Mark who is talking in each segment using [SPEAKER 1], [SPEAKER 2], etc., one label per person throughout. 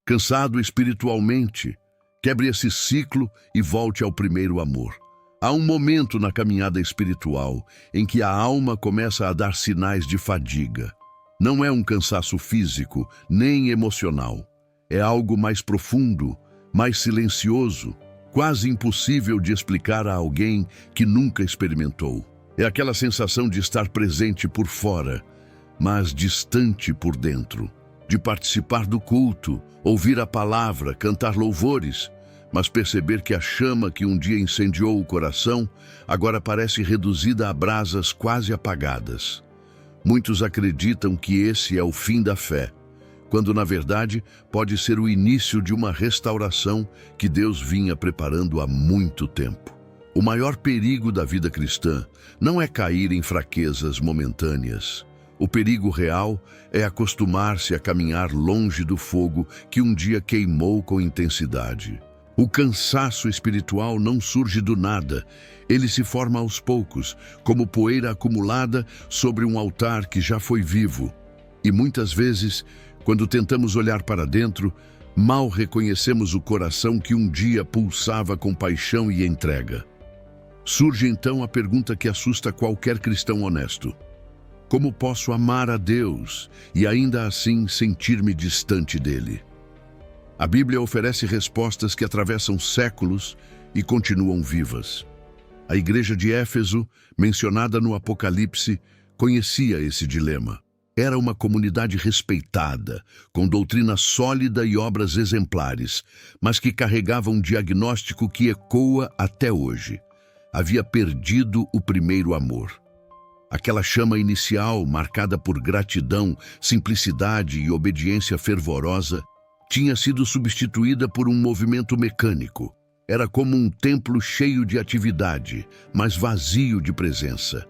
[SPEAKER 1] cansado espiritualmente, quebre esse ciclo e volte ao primeiro amor. Há um momento na caminhada espiritual em que a alma começa a dar sinais de fadiga. Não é um cansaço físico, nem emocional. É algo mais profundo, mais silencioso, quase impossível de explicar a alguém que nunca experimentou. É aquela sensação de estar presente por fora, mas distante por dentro. De participar do culto, ouvir a palavra, cantar louvores, mas perceber que a chama que um dia incendiou o coração agora parece reduzida a brasas quase apagadas. Muitos acreditam que esse é o fim da fé, quando na verdade pode ser o início de uma restauração que Deus vinha preparando há muito tempo. O maior perigo da vida cristã não é cair em fraquezas momentâneas. O perigo real é acostumar-se a caminhar longe do fogo que um dia queimou com intensidade. O cansaço espiritual não surge do nada, ele se forma aos poucos, como poeira acumulada sobre um altar que já foi vivo. E muitas vezes, quando tentamos olhar para dentro, mal reconhecemos o coração que um dia pulsava com paixão e entrega. Surge então a pergunta que assusta qualquer cristão honesto: como posso amar a Deus e ainda assim sentir-me distante dele? A Bíblia oferece respostas que atravessam séculos e continuam vivas. A igreja de Éfeso, mencionada no Apocalipse, conhecia esse dilema. Era uma comunidade respeitada, com doutrina sólida e obras exemplares, mas que carregava um diagnóstico que ecoa até hoje. Havia perdido o primeiro amor. Aquela chama inicial, marcada por gratidão, simplicidade e obediência fervorosa, tinha sido substituída por um movimento mecânico. Era como um templo cheio de atividade, mas vazio de presença.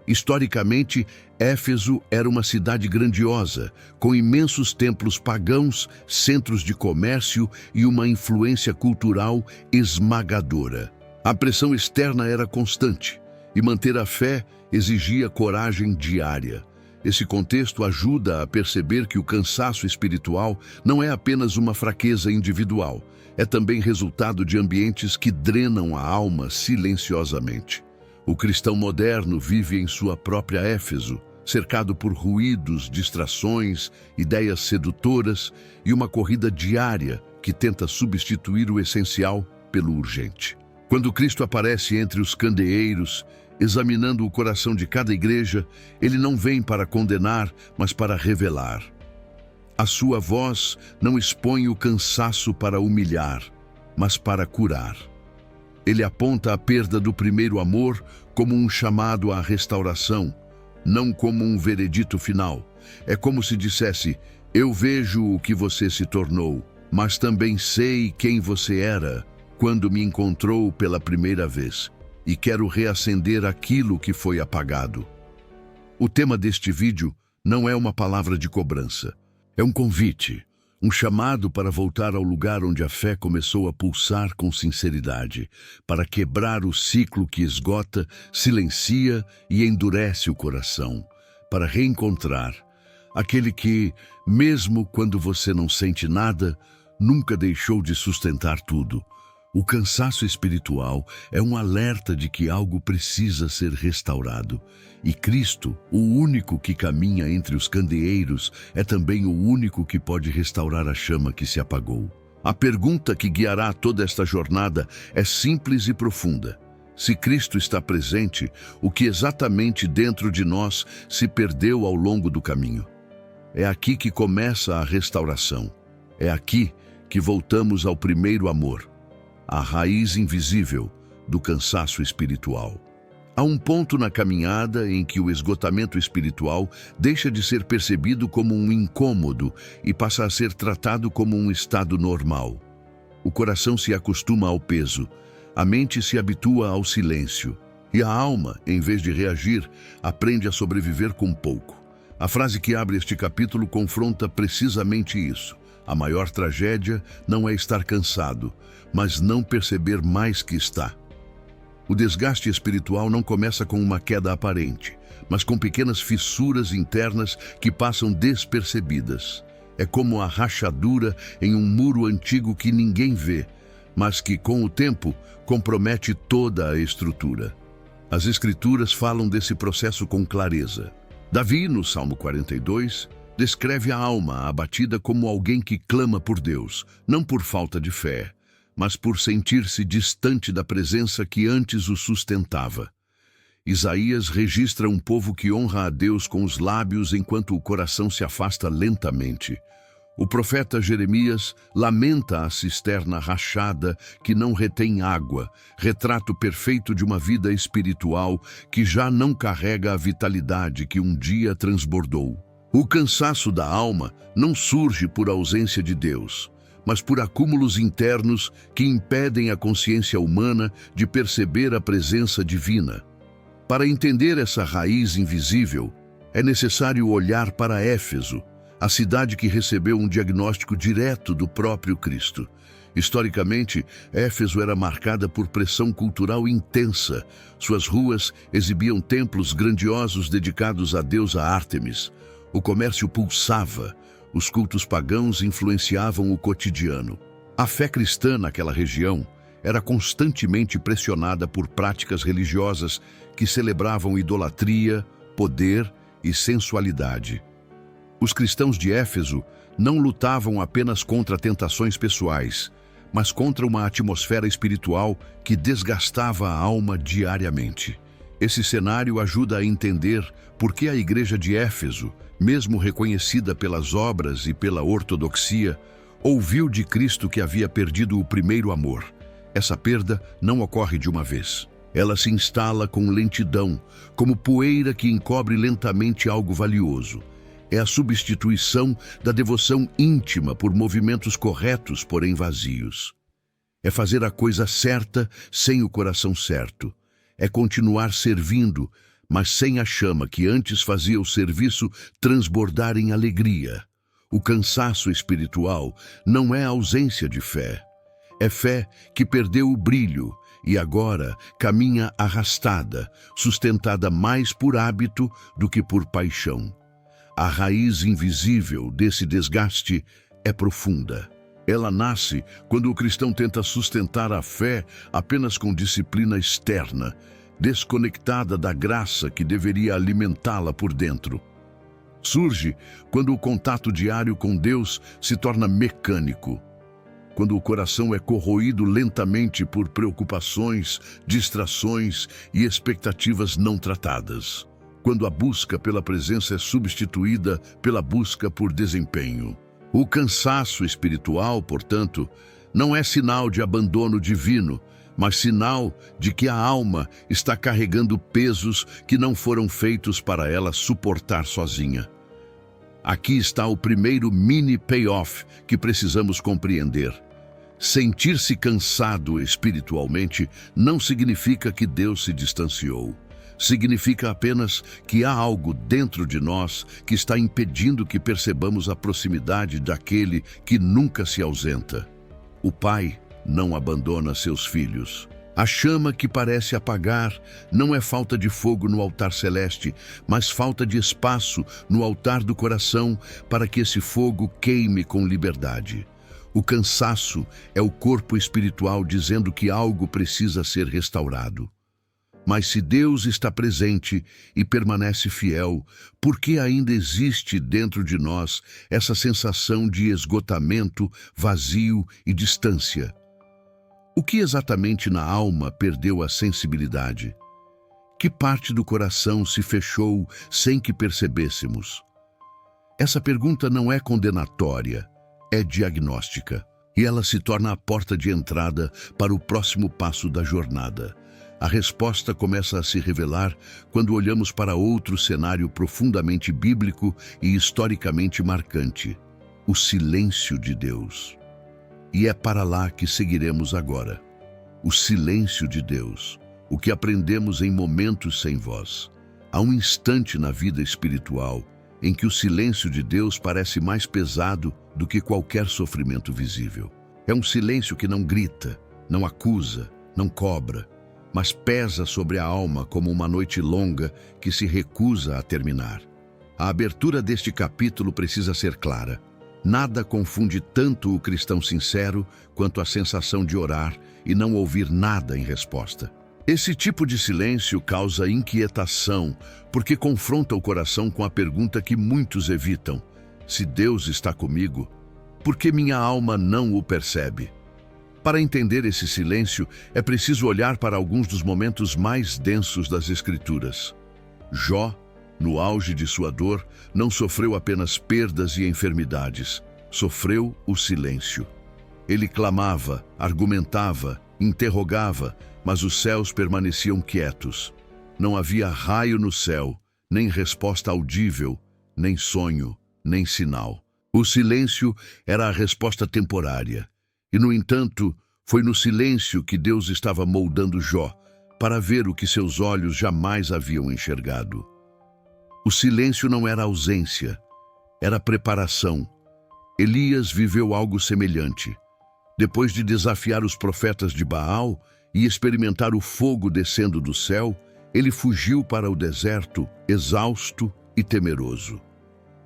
[SPEAKER 1] Historicamente, Éfeso era uma cidade grandiosa, com imensos templos pagãos, centros de comércio e uma influência cultural esmagadora. A pressão externa era constante, e manter a fé exigia coragem diária. Esse contexto ajuda a perceber que o cansaço espiritual não é apenas uma fraqueza individual, é também resultado de ambientes que drenam a alma silenciosamente. O cristão moderno vive em sua própria Éfeso, cercado por ruídos, distrações, ideias sedutoras e uma corrida diária que tenta substituir o essencial pelo urgente. Quando Cristo aparece entre os candeeiros, examinando o coração de cada igreja, ele não vem para condenar, mas para revelar. A sua voz não expõe o cansaço para humilhar, mas para curar. Ele aponta a perda do primeiro amor como um chamado à restauração, não como um veredito final. É como se dissesse: eu vejo o que você se tornou, mas também sei quem você era quando me encontrou pela primeira vez. E quero reacender aquilo que foi apagado. O tema deste vídeo não é uma palavra de cobrança. É um convite, um chamado para voltar ao lugar onde a fé começou a pulsar com sinceridade, para quebrar o ciclo que esgota, silencia e endurece o coração, para reencontrar aquele que, mesmo quando você não sente nada, nunca deixou de sustentar tudo. O cansaço espiritual é um alerta de que algo precisa ser restaurado. E Cristo, o único que caminha entre os candeeiros, é também o único que pode restaurar a chama que se apagou. A pergunta que guiará toda esta jornada é simples e profunda. Se Cristo está presente, o que exatamente dentro de nós se perdeu ao longo do caminho? É aqui que começa a restauração. É aqui que voltamos ao primeiro amor, a raiz invisível do cansaço espiritual. Há um ponto na caminhada em que o esgotamento espiritual deixa de ser percebido como um incômodo e passa a ser tratado como um estado normal. O coração se acostuma ao peso, a mente se habitua ao silêncio e a alma, em vez de reagir, aprende a sobreviver com pouco. A frase que abre este capítulo confronta precisamente isso. A maior tragédia não é estar cansado, mas não perceber mais que está. O desgaste espiritual não começa com uma queda aparente, mas com pequenas fissuras internas que passam despercebidas. É como a rachadura em um muro antigo que ninguém vê, mas que, com o tempo, compromete toda a estrutura. As Escrituras falam desse processo com clareza. Davi, no Salmo 42, descreve a alma abatida como alguém que clama por Deus, não por falta de fé, mas por sentir-se distante da presença que antes o sustentava. Isaías registra um povo que honra a Deus com os lábios enquanto o coração se afasta lentamente. O profeta Jeremias lamenta a cisterna rachada que não retém água, retrato perfeito de uma vida espiritual que já não carrega a vitalidade que um dia transbordou. O cansaço da alma não surge por ausência de Deus, mas por acúmulos internos que impedem a consciência humana de perceber a presença divina. Para entender essa raiz invisível, é necessário olhar para Éfeso, a cidade que recebeu um diagnóstico direto do próprio Cristo. Historicamente, Éfeso era marcada por pressão cultural intensa. Suas ruas exibiam templos grandiosos dedicados à deusa Ártemis. O comércio pulsava, os cultos pagãos influenciavam o cotidiano. A fé cristã naquela região era constantemente pressionada por práticas religiosas que celebravam idolatria, poder e sensualidade. Os cristãos de Éfeso não lutavam apenas contra tentações pessoais, mas contra uma atmosfera espiritual que desgastava a alma diariamente. Esse cenário ajuda a entender por que a igreja de Éfeso, mesmo reconhecida pelas obras e pela ortodoxia, ouviu de Cristo que havia perdido o primeiro amor. Essa perda não ocorre de uma vez. Ela se instala com lentidão, como poeira que encobre lentamente algo valioso. É a substituição da devoção íntima por movimentos corretos, porém vazios. É fazer a coisa certa sem o coração certo. É continuar servindo, mas sem a chama que antes fazia o serviço transbordar em alegria. O cansaço espiritual não é ausência de fé. É fé que perdeu o brilho e agora caminha arrastada, sustentada mais por hábito do que por paixão. A raiz invisível desse desgaste é profunda. Ela nasce quando o cristão tenta sustentar a fé apenas com disciplina externa, desconectada da graça que deveria alimentá-la por dentro. Surge quando o contato diário com Deus se torna mecânico, quando o coração é corroído lentamente por preocupações, distrações e expectativas não tratadas, quando a busca pela presença é substituída pela busca por desempenho. O cansaço espiritual, portanto, não é sinal de abandono divino, mas sinal de que a alma está carregando pesos que não foram feitos para ela suportar sozinha. Aqui está o primeiro mini payoff que precisamos compreender. Sentir-se cansado espiritualmente não significa que Deus se distanciou. Significa apenas que há algo dentro de nós que está impedindo que percebamos a proximidade daquele que nunca se ausenta. O Pai não abandona seus filhos. A chama que parece apagar não é falta de fogo no altar celeste, mas falta de espaço no altar do coração para que esse fogo queime com liberdade. O cansaço é o corpo espiritual dizendo que algo precisa ser restaurado. Mas se Deus está presente e permanece fiel, por que ainda existe dentro de nós essa sensação de esgotamento, vazio e distância? O que exatamente na alma perdeu a sensibilidade? Que parte do coração se fechou sem que percebêssemos? Essa pergunta não é condenatória, é diagnóstica, e ela se torna a porta de entrada para o próximo passo da jornada. A resposta começa a se revelar quando olhamos para outro cenário profundamente bíblico e historicamente marcante: o silêncio de Deus. E é para lá que seguiremos agora. O silêncio de Deus, o que aprendemos em momentos sem voz. Há um instante na vida espiritual em que o silêncio de Deus parece mais pesado do que qualquer sofrimento visível. É um silêncio que não grita, não acusa, não cobra, mas pesa sobre a alma como uma noite longa que se recusa a terminar. A abertura deste capítulo precisa ser clara. Nada confunde tanto o cristão sincero quanto a sensação de orar e não ouvir nada em resposta. Esse tipo de silêncio causa inquietação, porque confronta o coração com a pergunta que muitos evitam: se Deus está comigo, por que minha alma não o percebe? Para entender esse silêncio, é preciso olhar para alguns dos momentos mais densos das Escrituras. Jó, no auge de sua dor, não sofreu apenas perdas e enfermidades, sofreu o silêncio. Ele clamava, argumentava, interrogava, mas os céus permaneciam quietos. Não havia raio no céu, nem resposta audível, nem sonho, nem sinal. O silêncio era a resposta temporária. E, no entanto, foi no silêncio que Deus estava moldando Jó, para ver o que seus olhos jamais haviam enxergado. O silêncio não era ausência, era preparação. Elias viveu algo semelhante. Depois de desafiar os profetas de Baal e experimentar o fogo descendo do céu, ele fugiu para o deserto, exausto e temeroso.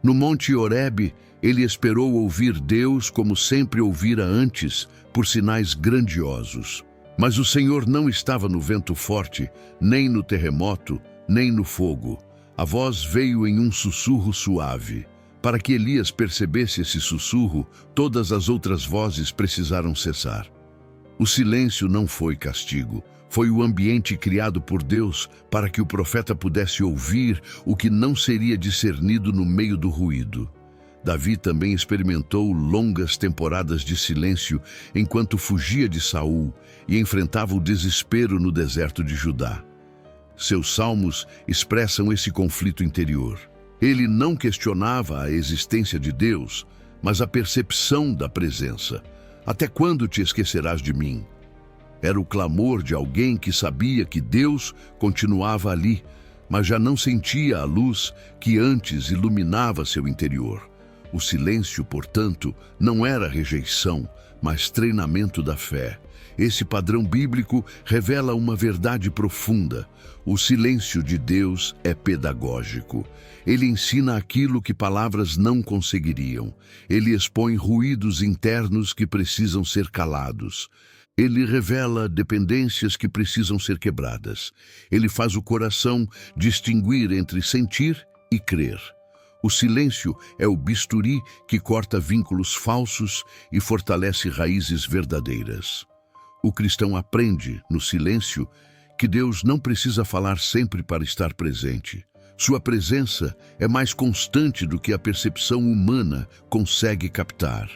[SPEAKER 1] No Monte Horebe, ele esperou ouvir Deus como sempre ouvira antes, por sinais grandiosos. Mas o Senhor não estava no vento forte, nem no terremoto, nem no fogo. A voz veio em um sussurro suave. Para que Elias percebesse esse sussurro, todas as outras vozes precisaram cessar. O silêncio não foi castigo. Foi o ambiente criado por Deus para que o profeta pudesse ouvir o que não seria discernido no meio do ruído. Davi também experimentou longas temporadas de silêncio enquanto fugia de Saul e enfrentava o desespero no deserto de Judá. Seus salmos expressam esse conflito interior. Ele não questionava a existência de Deus, mas a percepção da presença. Até quando te esquecerás de mim? Era o clamor de alguém que sabia que Deus continuava ali, mas já não sentia a luz que antes iluminava seu interior. O silêncio, portanto, não era rejeição, mas treinamento da fé. Esse padrão bíblico revela uma verdade profunda. O silêncio de Deus é pedagógico. Ele ensina aquilo que palavras não conseguiriam. Ele expõe ruídos internos que precisam ser calados. Ele revela dependências que precisam ser quebradas. Ele faz o coração distinguir entre sentir e crer. O silêncio é o bisturi que corta vínculos falsos e fortalece raízes verdadeiras. O cristão aprende, no silêncio, que Deus não precisa falar sempre para estar presente. Sua presença é mais constante do que a percepção humana consegue captar.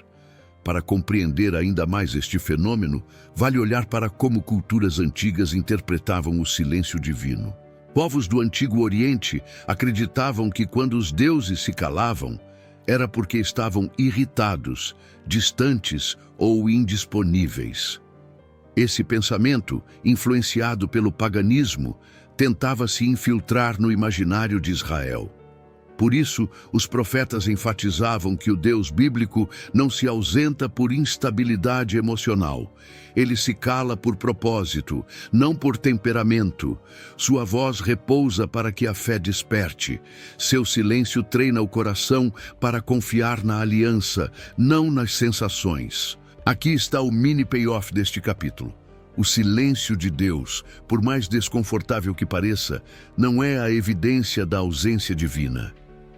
[SPEAKER 1] Para compreender ainda mais este fenômeno, vale olhar para como culturas antigas interpretavam o silêncio divino. Povos do Antigo Oriente acreditavam que quando os deuses se calavam, era porque estavam irritados, distantes ou indisponíveis. Esse pensamento, influenciado pelo paganismo, tentava se infiltrar no imaginário de Israel. Por isso, os profetas enfatizavam que o Deus bíblico não se ausenta por instabilidade emocional. Ele se cala por propósito, não por temperamento. Sua voz repousa para que a fé desperte. Seu silêncio treina o coração para confiar na aliança, não nas sensações. Aqui está o mini payoff deste capítulo. O silêncio de Deus, por mais desconfortável que pareça, não é a evidência da ausência divina.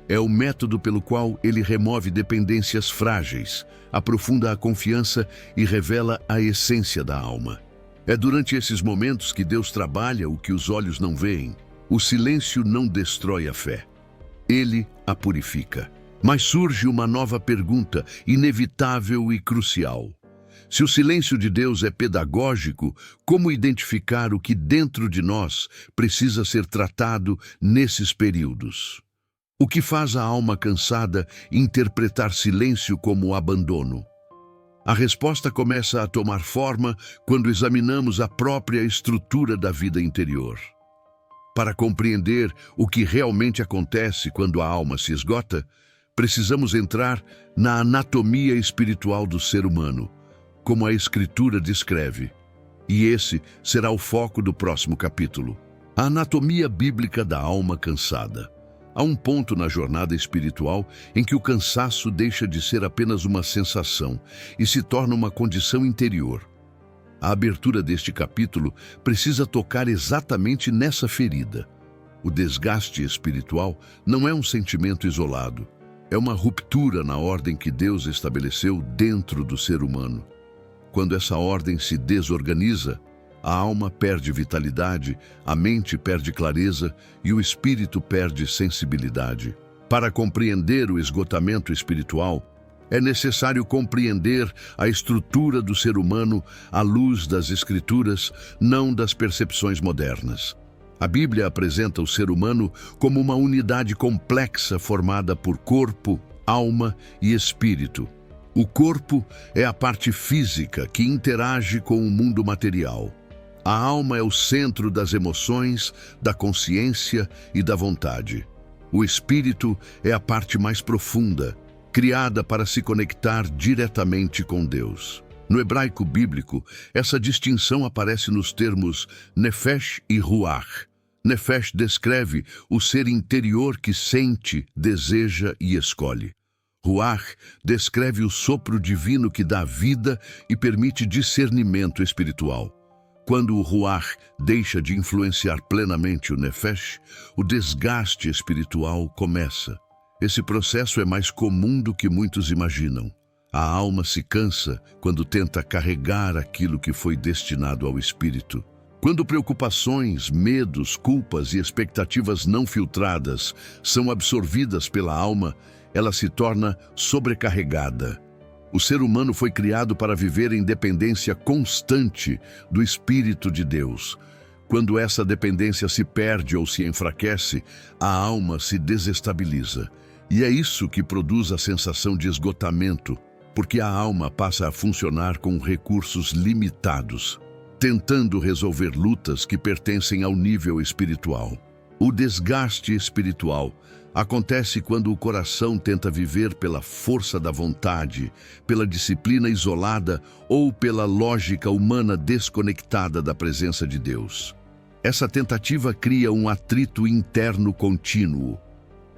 [SPEAKER 1] É o método pelo qual ele remove dependências frágeis, aprofunda a confiança e revela a essência da alma. É durante esses momentos que Deus trabalha o que os olhos não veem. O silêncio não destrói a fé. Ele a purifica. Mas surge uma nova pergunta, inevitável e crucial. Se o silêncio de Deus é pedagógico, como identificar o que dentro de nós precisa ser tratado nesses períodos? O que faz a alma cansada interpretar silêncio como abandono? A resposta começa a tomar forma quando examinamos a própria estrutura da vida interior. Para compreender o que realmente acontece quando a alma se esgota, precisamos entrar na anatomia espiritual do ser humano, como a Escritura descreve. E esse será o foco do próximo capítulo. A anatomia bíblica da alma cansada. Há um ponto na jornada espiritual em que o cansaço deixa de ser apenas uma sensação e se torna uma condição interior. A abertura deste capítulo precisa tocar exatamente nessa ferida. O desgaste espiritual não é um sentimento isolado, é uma ruptura na ordem que Deus estabeleceu dentro do ser humano. Quando essa ordem se desorganiza, a alma perde vitalidade, a mente perde clareza e o espírito perde sensibilidade. Para compreender o esgotamento espiritual, é necessário compreender a estrutura do ser humano à luz das Escrituras, não das percepções modernas. A Bíblia apresenta o ser humano como uma unidade complexa formada por corpo, alma e espírito. O corpo é a parte física que interage com o mundo material. A alma é o centro das emoções, da consciência e da vontade. O espírito é a parte mais profunda, criada para se conectar diretamente com Deus. No hebraico bíblico, essa distinção aparece nos termos nefesh e ruach. Nefesh descreve o ser interior que sente, deseja e escolhe. Ruach descreve o sopro divino que dá vida e permite discernimento espiritual. Quando o Ruach deixa de influenciar plenamente o Nefesh, o desgaste espiritual começa. Esse processo é mais comum do que muitos imaginam. A alma se cansa quando tenta carregar aquilo que foi destinado ao espírito. Quando preocupações, medos, culpas e expectativas não filtradas são absorvidas pela alma, ela se torna sobrecarregada. O ser humano foi criado para viver em dependência constante do Espírito de Deus. Quando essa dependência se perde ou se enfraquece, a alma se desestabiliza. E é isso que produz a sensação de esgotamento, porque a alma passa a funcionar com recursos limitados, tentando resolver lutas que pertencem ao nível espiritual. O desgaste espiritual acontece quando o coração tenta viver pela força da vontade, pela disciplina isolada ou pela lógica humana desconectada da presença de Deus. Essa tentativa cria um atrito interno contínuo.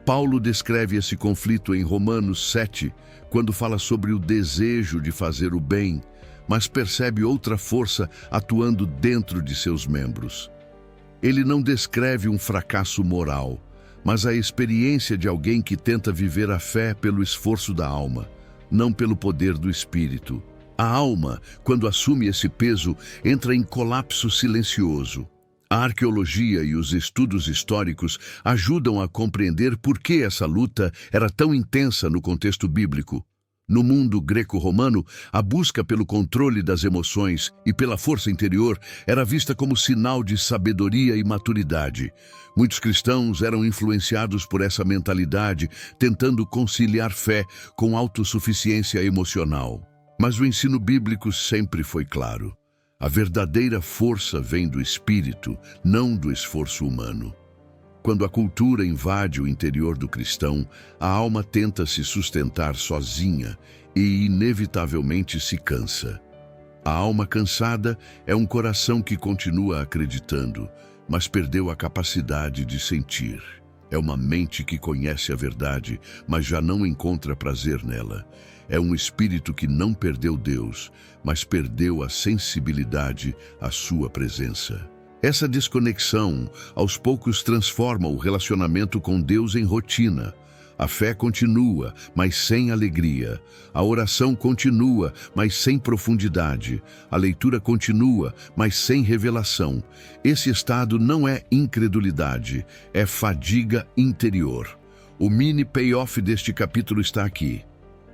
[SPEAKER 1] Paulo descreve esse conflito em Romanos 7, quando fala sobre o desejo de fazer o bem, mas percebe outra força atuando dentro de seus membros. Ele não descreve um fracasso moral, mas a experiência de alguém que tenta viver a fé pelo esforço da alma, não pelo poder do espírito. A alma, quando assume esse peso, entra em colapso silencioso. A arqueologia e os estudos históricos ajudam a compreender por que essa luta era tão intensa no contexto bíblico. No mundo greco-romano, a busca pelo controle das emoções e pela força interior era vista como sinal de sabedoria e maturidade. Muitos cristãos eram influenciados por essa mentalidade, tentando conciliar fé com autossuficiência emocional. Mas o ensino bíblico sempre foi claro. A verdadeira força vem do espírito, não do esforço humano. Quando a cultura invade o interior do cristão, a alma tenta se sustentar sozinha e, inevitavelmente, se cansa. A alma cansada é um coração que continua acreditando, mas perdeu a capacidade de sentir. É uma mente que conhece a verdade, mas já não encontra prazer nela. É um espírito que não perdeu Deus, mas perdeu a sensibilidade à sua presença. Essa desconexão, aos poucos, transforma o relacionamento com Deus em rotina. A fé continua, mas sem alegria. A oração continua, mas sem profundidade. A leitura continua, mas sem revelação. Esse estado não é incredulidade, é fadiga interior. O mini payoff deste capítulo está aqui.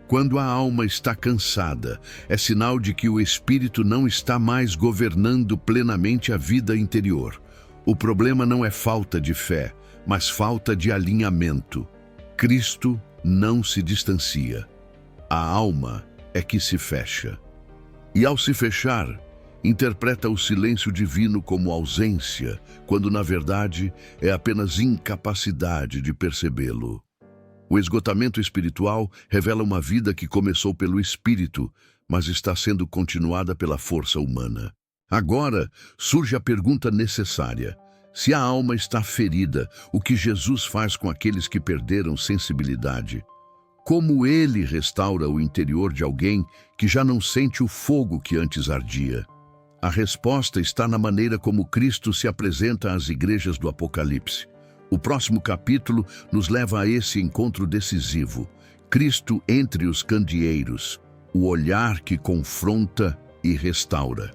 [SPEAKER 1] Quando a alma está cansada, é sinal de que o espírito não está mais governando plenamente a vida interior. O problema não é falta de fé, mas falta de alinhamento. Cristo não se distancia. A alma é que se fecha. E ao se fechar, interpreta o silêncio divino como ausência, quando na verdade é apenas incapacidade de percebê-lo. O esgotamento espiritual revela uma vida que começou pelo espírito, mas está sendo continuada pela força humana. Agora surge a pergunta necessária: Se a alma está ferida, o que Jesus faz com aqueles que perderam sensibilidade? Como ele restaura o interior de alguém que já não sente o fogo que antes ardia? A resposta está na maneira como Cristo se apresenta às igrejas do Apocalipse. O próximo capítulo nos leva a esse encontro decisivo. Cristo entre os candeeiros, o olhar que confronta e restaura.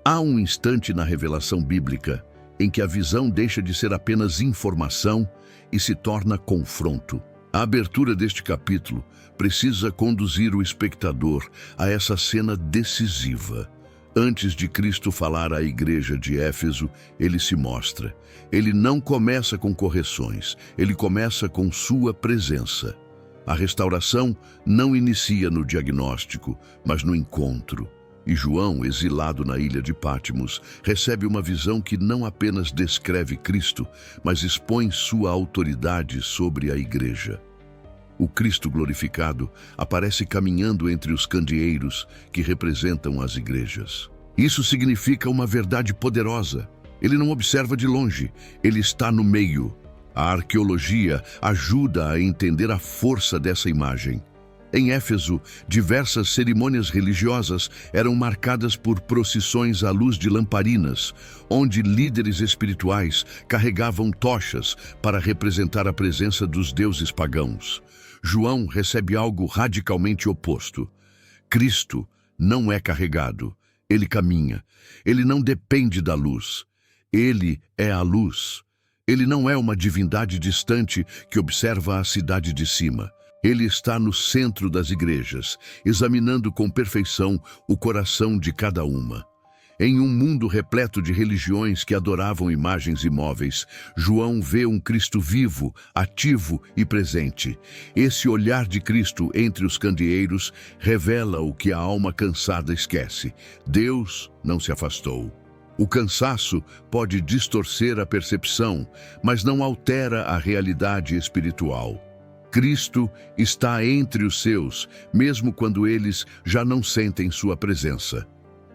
[SPEAKER 1] Há um instante na revelação bíblica em que a visão deixa de ser apenas informação e se torna confronto. A abertura deste capítulo precisa conduzir o espectador a essa cena decisiva. Antes de Cristo falar à igreja de Éfeso, ele se mostra. Ele não começa com correções, ele começa com sua presença. A restauração não inicia no diagnóstico, mas no encontro. E João, exilado na ilha de Patmos, recebe uma visão que não apenas descreve Cristo, mas expõe sua autoridade sobre a igreja. O Cristo glorificado aparece caminhando entre os candeeiros que representam as igrejas. Isso significa uma verdade poderosa. Ele não observa de longe, ele está no meio. A arqueologia ajuda a entender a força dessa imagem. Em Éfeso, diversas cerimônias religiosas eram marcadas por procissões à luz de lamparinas, onde líderes espirituais carregavam tochas para representar a presença dos deuses pagãos. João recebe algo radicalmente oposto. Cristo não é carregado, ele caminha. Ele não depende da luz. Ele é a luz. Ele não é uma divindade distante que observa a cidade de cima. Ele está no centro das igrejas, examinando com perfeição o coração de cada uma. Em um mundo repleto de religiões que adoravam imagens imóveis, João vê um Cristo vivo, ativo e presente. Esse olhar de Cristo entre os candeeiros revela o que a alma cansada esquece. Deus não se afastou. O cansaço pode distorcer a percepção, mas não altera a realidade espiritual. Cristo está entre os seus, mesmo quando eles já não sentem sua presença.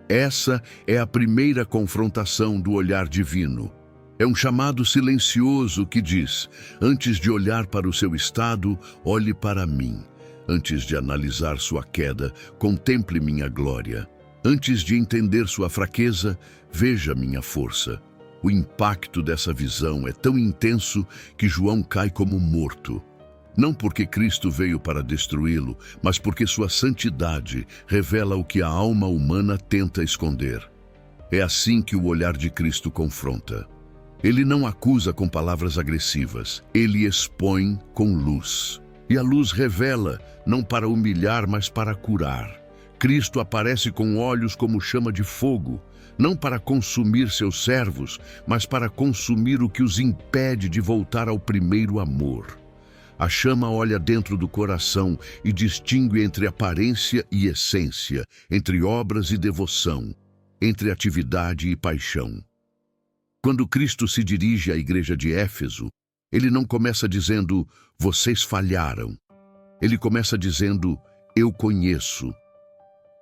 [SPEAKER 1] Essa é a primeira confrontação do olhar divino. É um chamado silencioso que diz: antes de olhar para o seu estado, olhe para mim. Antes de analisar sua queda, contemple minha glória. Antes de entender sua fraqueza, veja minha força. O impacto dessa visão é tão intenso que João cai como morto. Não porque Cristo veio para destruí-lo, mas porque sua santidade revela o que a alma humana tenta esconder. É assim que o olhar de Cristo confronta. Ele não acusa com palavras agressivas, ele expõe com luz. E a luz revela, não para humilhar, mas para curar. Cristo aparece com olhos como chama de fogo, não para consumir seus servos, mas para consumir o que os impede de voltar ao primeiro amor. A chama olha dentro do coração e distingue entre aparência e essência, entre obras e devoção, entre atividade e paixão. Quando Cristo se dirige à igreja de Éfeso, ele não começa dizendo, vocês falharam. Ele começa dizendo, eu conheço.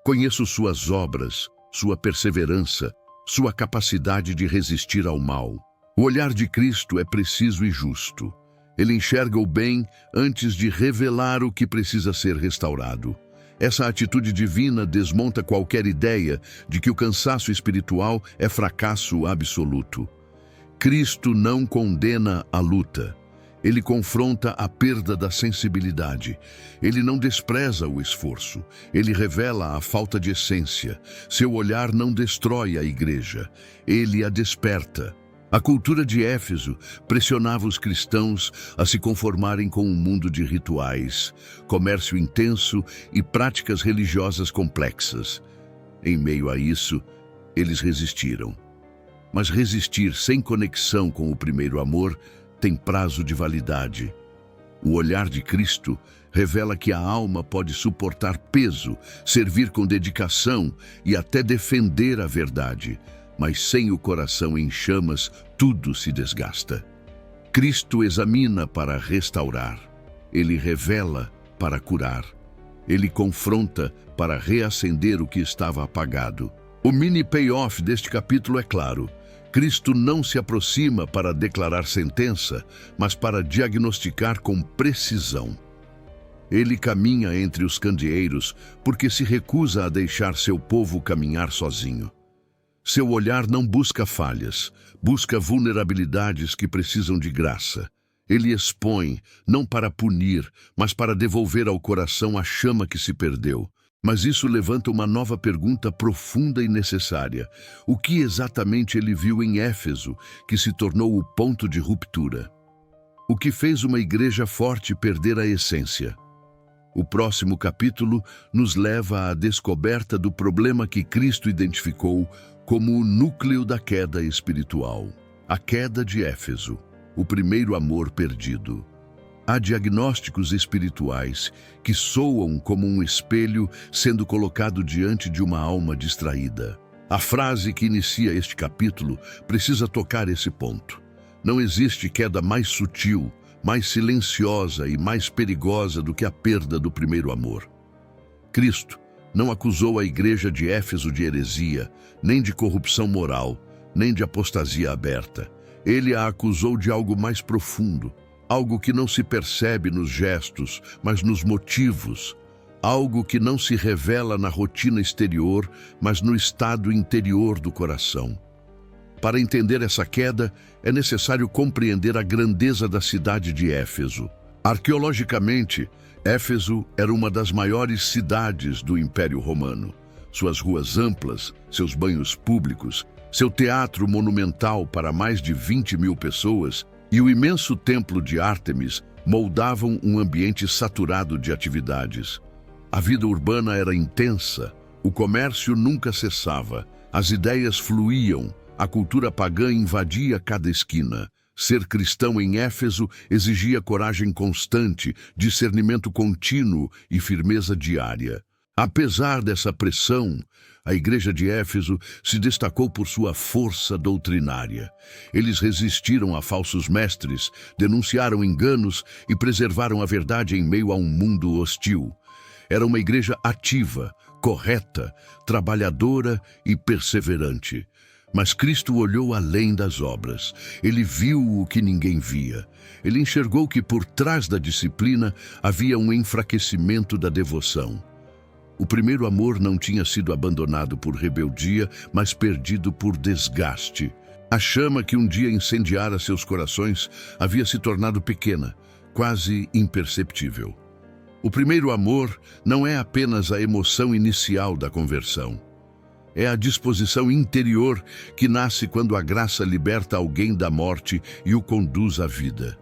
[SPEAKER 1] Conheço suas obras, sua perseverança, sua capacidade de resistir ao mal. O olhar de Cristo é preciso e justo. Ele enxerga o bem antes de revelar o que precisa ser restaurado. Essa atitude divina desmonta qualquer ideia de que o cansaço espiritual é fracasso absoluto. Cristo não condena a luta. Ele confronta a perda da sensibilidade. Ele não despreza o esforço. Ele revela a falta de essência. Seu olhar não destrói a igreja. Ele a desperta. A cultura de Éfeso pressionava os cristãos a se conformarem com um mundo de rituais, comércio intenso e práticas religiosas complexas. Em meio a isso, eles resistiram. Mas resistir sem conexão com o primeiro amor tem prazo de validade. O olhar de Cristo revela que a alma pode suportar peso, servir com dedicação e até defender a verdade. Mas sem o coração em chamas, tudo se desgasta. Cristo examina para restaurar. Ele revela para curar. Ele confronta para reacender o que estava apagado. O mini payoff deste capítulo é claro. Cristo não se aproxima para declarar sentença, mas para diagnosticar com precisão. Ele caminha entre os candeeiros porque se recusa a deixar seu povo caminhar sozinho. Seu olhar não busca falhas, busca vulnerabilidades que precisam de graça. Ele expõe, não para punir, mas para devolver ao coração a chama que se perdeu. Mas isso levanta uma nova pergunta profunda e necessária. O que exatamente ele viu em Éfeso, que se tornou o ponto de ruptura? O que fez uma igreja forte perder a essência? O próximo capítulo nos leva à descoberta do problema que Cristo identificou como o núcleo da queda espiritual. A queda de Éfeso, o primeiro amor perdido. Há diagnósticos espirituais que soam como um espelho sendo colocado diante de uma alma distraída. A frase que inicia este capítulo precisa tocar esse ponto. Não existe queda mais sutil, mais silenciosa e mais perigosa do que a perda do primeiro amor. Cristo não acusou a igreja de Éfeso de heresia, nem de corrupção moral, nem de apostasia aberta. Ele a acusou de algo mais profundo, algo que não se percebe nos gestos, mas nos motivos, algo que não se revela na rotina exterior, mas no estado interior do coração. Para entender essa queda, é necessário compreender a grandeza da cidade de Éfeso. Arqueologicamente, Éfeso era uma das maiores cidades do Império Romano. Suas ruas amplas, seus banhos públicos, seu teatro monumental para mais de 20.000 pessoas e o imenso templo de Ártemis moldavam um ambiente saturado de atividades. A vida urbana era intensa, o comércio nunca cessava, as ideias fluíam, a cultura pagã invadia cada esquina. Ser cristão em Éfeso exigia coragem constante, discernimento contínuo e firmeza diária. Apesar dessa pressão, a igreja de Éfeso se destacou por sua força doutrinária. Eles resistiram a falsos mestres, denunciaram enganos e preservaram a verdade em meio a um mundo hostil. Era uma igreja ativa, correta, trabalhadora e perseverante. Mas Cristo olhou além das obras. Ele viu o que ninguém via. Ele enxergou que por trás da disciplina havia um enfraquecimento da devoção. O primeiro amor não tinha sido abandonado por rebeldia, mas perdido por desgaste. A chama que um dia incendiara seus corações havia se tornado pequena, quase imperceptível. O primeiro amor não é apenas a emoção inicial da conversão. É a disposição interior que nasce quando a graça liberta alguém da morte e o conduz à vida.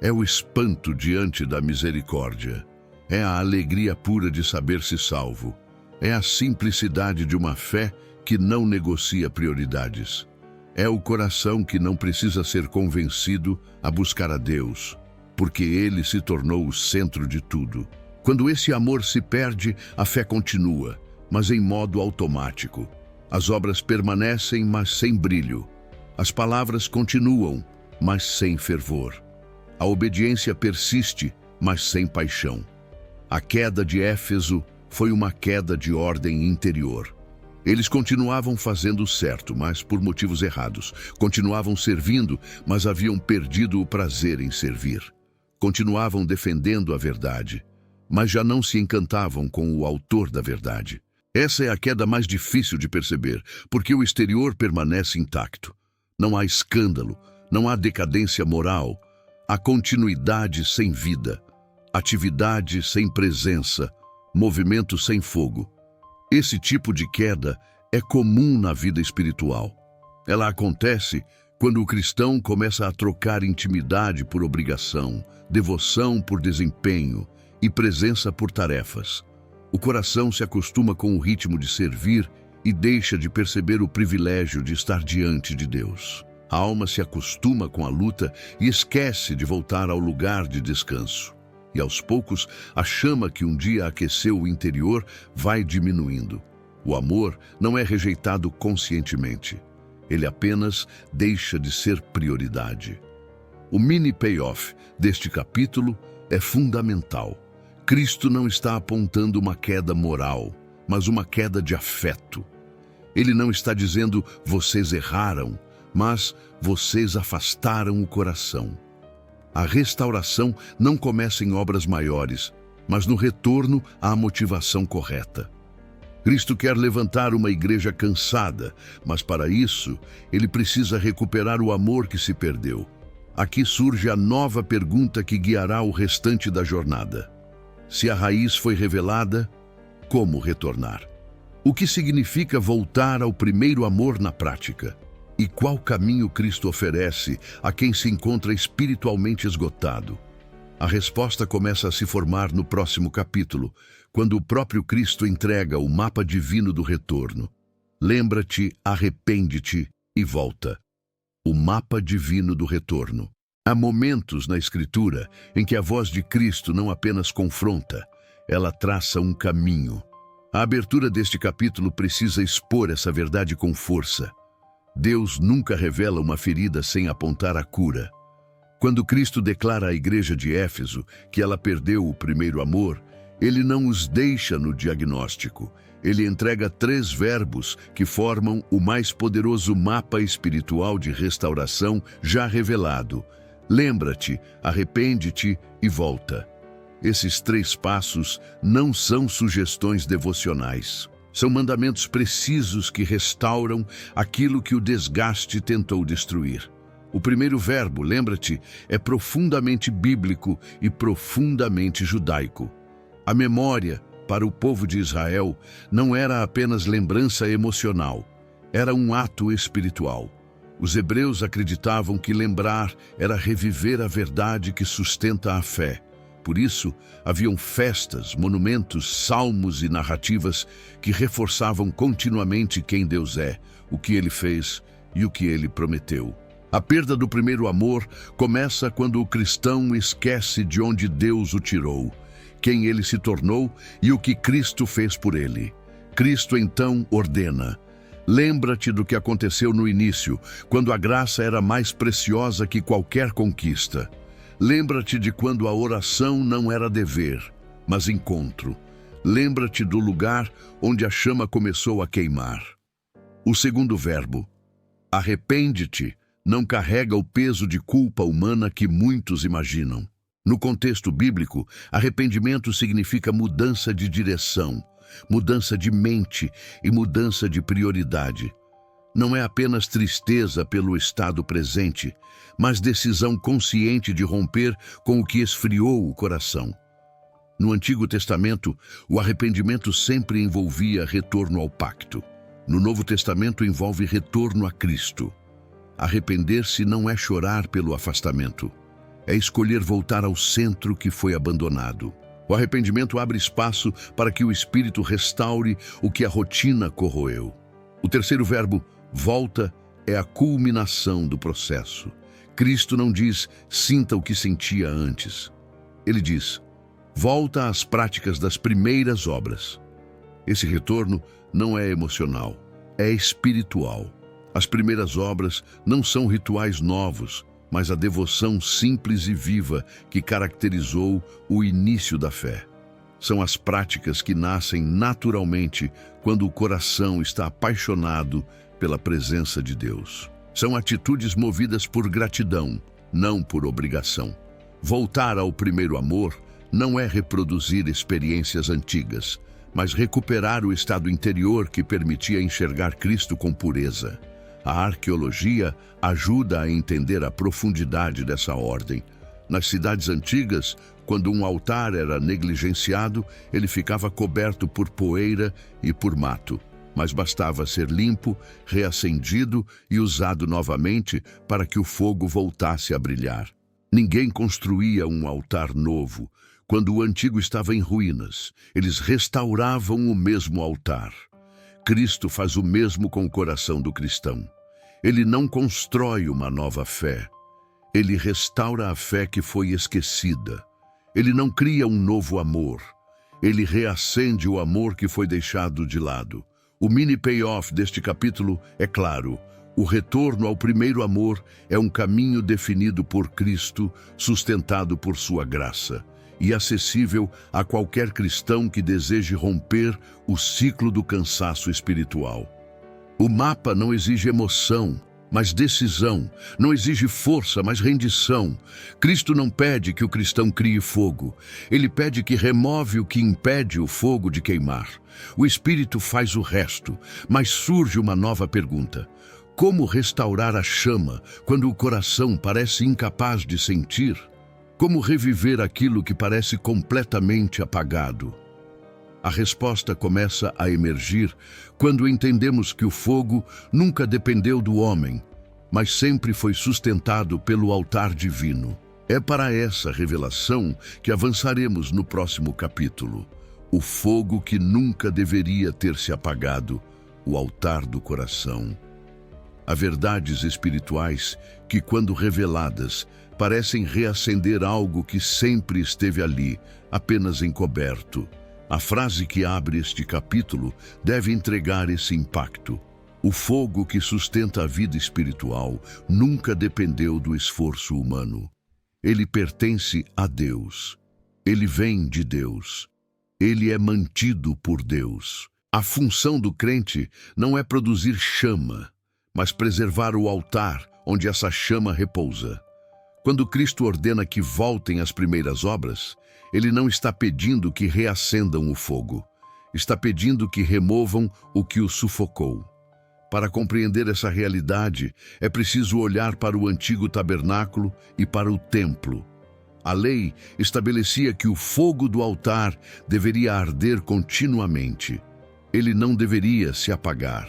[SPEAKER 1] É o espanto diante da misericórdia. É a alegria pura de saber-se salvo. É a simplicidade de uma fé que não negocia prioridades. É o coração que não precisa ser convencido a buscar a Deus, porque Ele se tornou o centro de tudo. Quando esse amor se perde, a fé continua, mas em modo automático. As obras permanecem, mas sem brilho. As palavras continuam, mas sem fervor. A obediência persiste, mas sem paixão. A queda de Éfeso foi uma queda de ordem interior. Eles continuavam fazendo o certo, mas por motivos errados. Continuavam servindo, mas haviam perdido o prazer em servir. Continuavam defendendo a verdade, mas já não se encantavam com o autor da verdade. Essa é a queda mais difícil de perceber, porque o exterior permanece intacto. Não há escândalo, não há decadência moral, há continuidade sem vida, atividade sem presença, movimento sem fogo. Esse tipo de queda é comum na vida espiritual. Ela acontece quando o cristão começa a trocar intimidade por obrigação, devoção por desempenho e presença por tarefas. O coração se acostuma com o ritmo de servir e deixa de perceber o privilégio de estar diante de Deus. A alma se acostuma com a luta e esquece de voltar ao lugar de descanso. E aos poucos, a chama que um dia aqueceu o interior vai diminuindo. O amor não é rejeitado conscientemente. Ele apenas deixa de ser prioridade. O mini payoff deste capítulo é fundamental. Cristo não está apontando uma queda moral, mas uma queda de afeto. Ele não está dizendo, vocês erraram, mas vocês afastaram o coração. A restauração não começa em obras maiores, mas no retorno à motivação correta. Cristo quer levantar uma igreja cansada, mas para isso, ele precisa recuperar o amor que se perdeu. Aqui surge a nova pergunta que guiará o restante da jornada. Se a raiz foi revelada, como retornar? O que significa voltar ao primeiro amor na prática? E qual caminho Cristo oferece a quem se encontra espiritualmente esgotado? A resposta começa a se formar no próximo capítulo, quando o próprio Cristo entrega o mapa divino do retorno. Lembra-te, arrepende-te e volta. O mapa divino do retorno. Há momentos na Escritura em que a voz de Cristo não apenas confronta, ela traça um caminho. A abertura deste capítulo precisa expor essa verdade com força. Deus nunca revela uma ferida sem apontar a cura. Quando Cristo declara à igreja de Éfeso que ela perdeu o primeiro amor, ele não os deixa no diagnóstico. Ele entrega 3 verbos que formam o mais poderoso mapa espiritual de restauração já revelado. Lembra-te, arrepende-te e volta. Esses 3 passos não são sugestões devocionais. São mandamentos precisos que restauram aquilo que o desgaste tentou destruir. O primeiro verbo, lembra-te, é profundamente bíblico e profundamente judaico. A memória, para o povo de Israel, não era apenas lembrança emocional, era um ato espiritual. Os hebreus acreditavam que lembrar era reviver a verdade que sustenta a fé. Por isso, haviam festas, monumentos, salmos e narrativas que reforçavam continuamente quem Deus é, o que Ele fez e o que Ele prometeu. A perda do primeiro amor começa quando o cristão esquece de onde Deus o tirou, quem ele se tornou e o que Cristo fez por ele. Cristo então ordena: lembra-te do que aconteceu no início, quando a graça era mais preciosa que qualquer conquista. Lembra-te de quando a oração não era dever, mas encontro. Lembra-te do lugar onde a chama começou a queimar. O segundo verbo, arrepende-te, não carrega o peso de culpa humana que muitos imaginam. No contexto bíblico, arrependimento significa mudança de direção, mudança de mente e mudança de prioridade. Não é apenas tristeza pelo estado presente, mas decisão consciente de romper com o que esfriou o coração. No Antigo Testamento, o arrependimento sempre envolvia retorno ao pacto. No Novo Testamento, envolve retorno a Cristo. Arrepender-se não é chorar pelo afastamento. É escolher voltar ao centro que foi abandonado. O arrependimento abre espaço para que o Espírito restaure o que a rotina corroeu. O terceiro verbo, volta, é a culminação do processo. Cristo não diz, sinta o que sentia antes. Ele diz, volta às práticas das primeiras obras. Esse retorno não é emocional, é espiritual. As primeiras obras não são rituais novos, mas a devoção simples e viva que caracterizou o início da fé. São as práticas que nascem naturalmente quando o coração está apaixonado pela presença de Deus. São atitudes movidas por gratidão, não por obrigação. Voltar ao primeiro amor não é reproduzir experiências antigas, mas recuperar o estado interior que permitia enxergar Cristo com pureza. A arqueologia ajuda a entender a profundidade dessa ordem. Nas cidades antigas, quando um altar era negligenciado, ele ficava coberto por poeira e por mato. Mas bastava ser limpo, reacendido e usado novamente para que o fogo voltasse a brilhar. Ninguém construía um altar novo. Quando o antigo estava em ruínas, eles restauravam o mesmo altar. Cristo faz o mesmo com o coração do cristão. Ele não constrói uma nova fé. Ele restaura a fé que foi esquecida. Ele não cria um novo amor. Ele reacende o amor que foi deixado de lado. O mini payoff deste capítulo é claro. O retorno ao primeiro amor é um caminho definido por Cristo, sustentado por sua graça, e acessível a qualquer cristão que deseje romper o ciclo do cansaço espiritual. O mapa não exige emoção, mas decisão. Não exige força, mas rendição. Cristo não pede que o cristão crie fogo. Ele pede que remove o que impede o fogo de queimar. O Espírito faz o resto, mas surge uma nova pergunta. Como restaurar a chama quando o coração parece incapaz de sentir? Como reviver aquilo que parece completamente apagado? A resposta começa a emergir quando entendemos que o fogo nunca dependeu do homem, mas sempre foi sustentado pelo altar divino. É para essa revelação que avançaremos no próximo capítulo. O fogo que nunca deveria ter se apagado, o altar do coração. Há verdades espirituais que, quando reveladas, parecem reacender algo que sempre esteve ali, apenas encoberto. A frase que abre este capítulo deve entregar esse impacto. O fogo que sustenta a vida espiritual nunca dependeu do esforço humano. Ele pertence a Deus. Ele vem de Deus. Ele é mantido por Deus. A função do crente não é produzir chama, mas preservar o altar onde essa chama repousa. Quando Cristo ordena que voltem às primeiras obras, Ele não está pedindo que reacendam o fogo. Está pedindo que removam o que o sufocou. Para compreender essa realidade, é preciso olhar para o antigo tabernáculo e para o templo. A lei estabelecia que o fogo do altar deveria arder continuamente. Ele não deveria se apagar.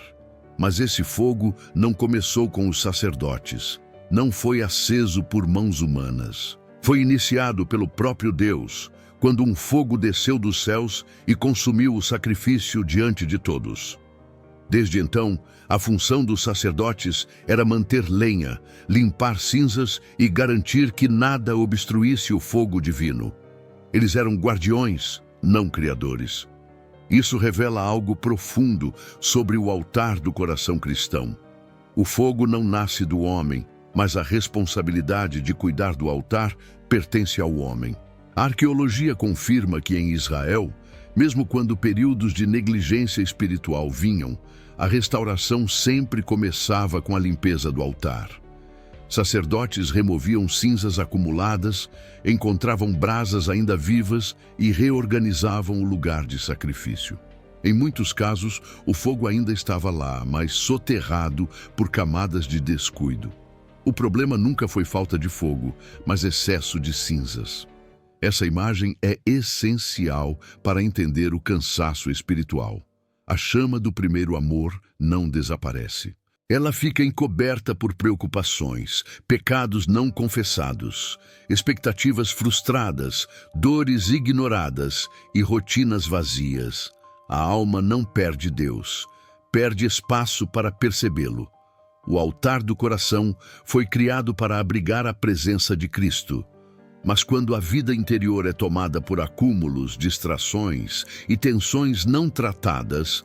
[SPEAKER 1] Mas esse fogo não começou com os sacerdotes. Não foi aceso por mãos humanas. Foi iniciado pelo próprio Deus, quando um fogo desceu dos céus e consumiu o sacrifício diante de todos. Desde então, a função dos sacerdotes era manter lenha, limpar cinzas e garantir que nada obstruísse o fogo divino. Eles eram guardiões, não criadores. Isso revela algo profundo sobre o altar do coração cristão. O fogo não nasce do homem, mas a responsabilidade de cuidar do altar pertence ao homem. A arqueologia confirma que em Israel, mesmo quando períodos de negligência espiritual vinham, a restauração sempre começava com a limpeza do altar. Sacerdotes removiam cinzas acumuladas, encontravam brasas ainda vivas e reorganizavam o lugar de sacrifício. Em muitos casos, o fogo ainda estava lá, mas soterrado por camadas de descuido. O problema nunca foi falta de fogo, mas excesso de cinzas. Essa imagem é essencial para entender o cansaço espiritual. A chama do primeiro amor não desaparece. Ela fica encoberta por preocupações, pecados não confessados, expectativas frustradas, dores ignoradas e rotinas vazias. A alma não perde Deus, perde espaço para percebê-lo. O altar do coração foi criado para abrigar a presença de Cristo. Mas quando a vida interior é tomada por acúmulos, distrações e tensões não tratadas,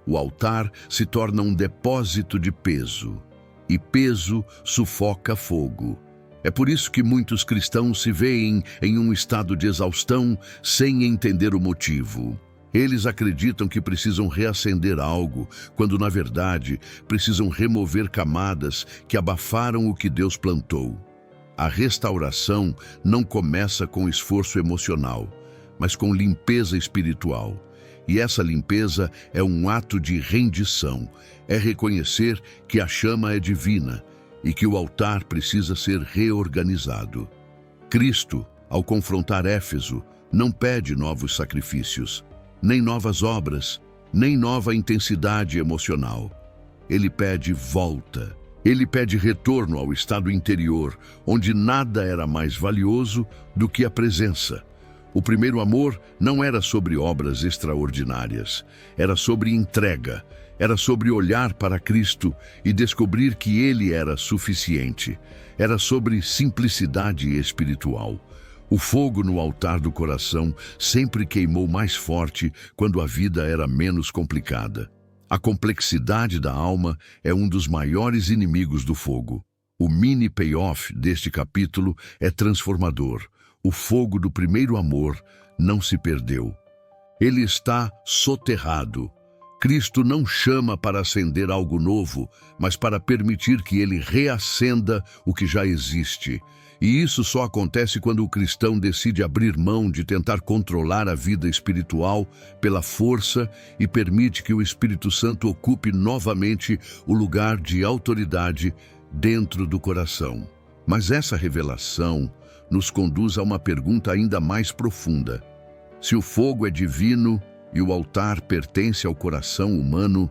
[SPEAKER 1] o altar se torna um depósito de peso, e peso sufoca fogo. É por isso que muitos cristãos se veem em um estado de exaustão sem entender o motivo. Eles acreditam que precisam reacender algo, quando na verdade precisam remover camadas que abafaram o que Deus plantou. A restauração não começa com esforço emocional, mas com limpeza espiritual. E essa limpeza é um ato de rendição, é reconhecer que a chama é divina e que o altar precisa ser reorganizado. Cristo, ao confrontar Éfeso, não pede novos sacrifícios, nem novas obras, nem nova intensidade emocional. Ele pede volta. Ele pede retorno ao estado interior, onde nada era mais valioso do que a presença. O primeiro amor não era sobre obras extraordinárias, era sobre entrega, era sobre olhar para Cristo e descobrir que Ele era suficiente, era sobre simplicidade espiritual. O fogo no altar do coração sempre queimou mais forte quando a vida era menos complicada. A complexidade da alma é um dos maiores inimigos do fogo. O mini payoff deste capítulo é transformador. O fogo do primeiro amor não se perdeu. Ele está soterrado. Cristo não chama para acender algo novo, mas para permitir que ele reacenda o que já existe. E isso só acontece quando o cristão decide abrir mão de tentar controlar a vida espiritual pela força e permite que o Espírito Santo ocupe novamente o lugar de autoridade dentro do coração. Mas essa revelação nos conduz a uma pergunta ainda mais profunda. Se o fogo é divino e o altar pertence ao coração humano,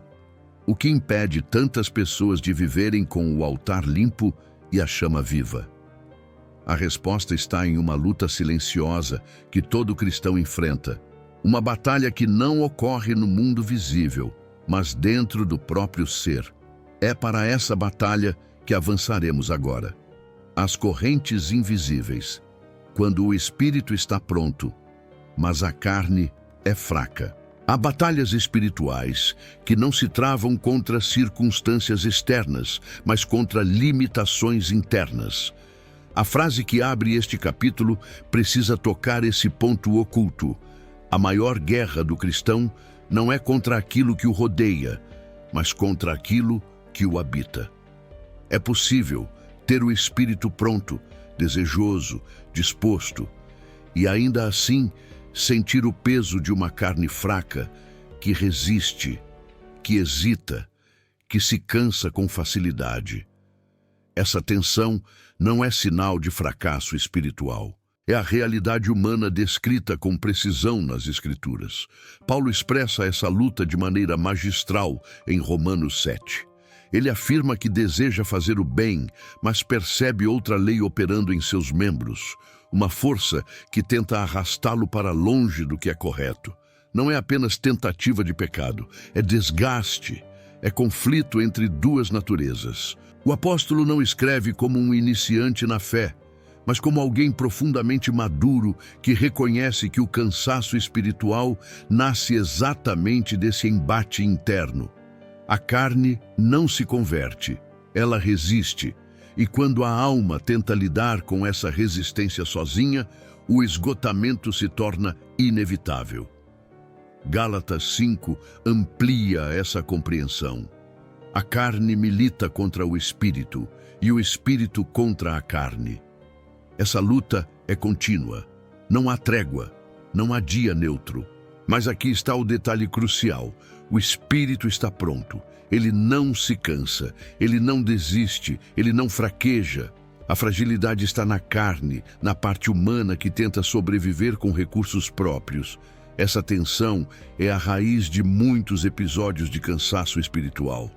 [SPEAKER 1] o que impede tantas pessoas de viverem com o altar limpo e a chama viva? A resposta está em uma luta silenciosa que todo cristão enfrenta. Uma batalha que não ocorre no mundo visível, mas dentro do próprio ser. É para essa batalha que avançaremos agora. As correntes invisíveis. Quando o espírito está pronto, mas a carne é fraca. Há batalhas espirituais que não se travam contra circunstâncias externas, mas contra limitações internas. A frase que abre este capítulo precisa tocar esse ponto oculto. A maior guerra do cristão não é contra aquilo que o rodeia, mas contra aquilo que o habita. É possível ter o espírito pronto, desejoso, disposto, e ainda assim sentir o peso de uma carne fraca que resiste, que hesita, que se cansa com facilidade. Essa tensão não é sinal de fracasso espiritual. É a realidade humana descrita com precisão nas Escrituras. Paulo expressa essa luta de maneira magistral em Romanos 7. Ele afirma que deseja fazer o bem, mas percebe outra lei operando em seus membros, uma força que tenta arrastá-lo para longe do que é correto. Não é apenas tentativa de pecado, é desgaste, é conflito entre duas naturezas. O apóstolo não escreve como um iniciante na fé, mas como alguém profundamente maduro que reconhece que o cansaço espiritual nasce exatamente desse embate interno. A carne não se converte, ela resiste, e quando a alma tenta lidar com essa resistência sozinha, o esgotamento se torna inevitável. Gálatas 5 amplia essa compreensão. A carne milita contra o espírito e o espírito contra a carne. Essa luta é contínua. Não há trégua, não há dia neutro. Mas aqui está o detalhe crucial. O espírito está pronto. Ele não se cansa, ele não desiste, ele não fraqueja. A fragilidade está na carne, na parte humana que tenta sobreviver com recursos próprios. Essa tensão é a raiz de muitos episódios de cansaço espiritual.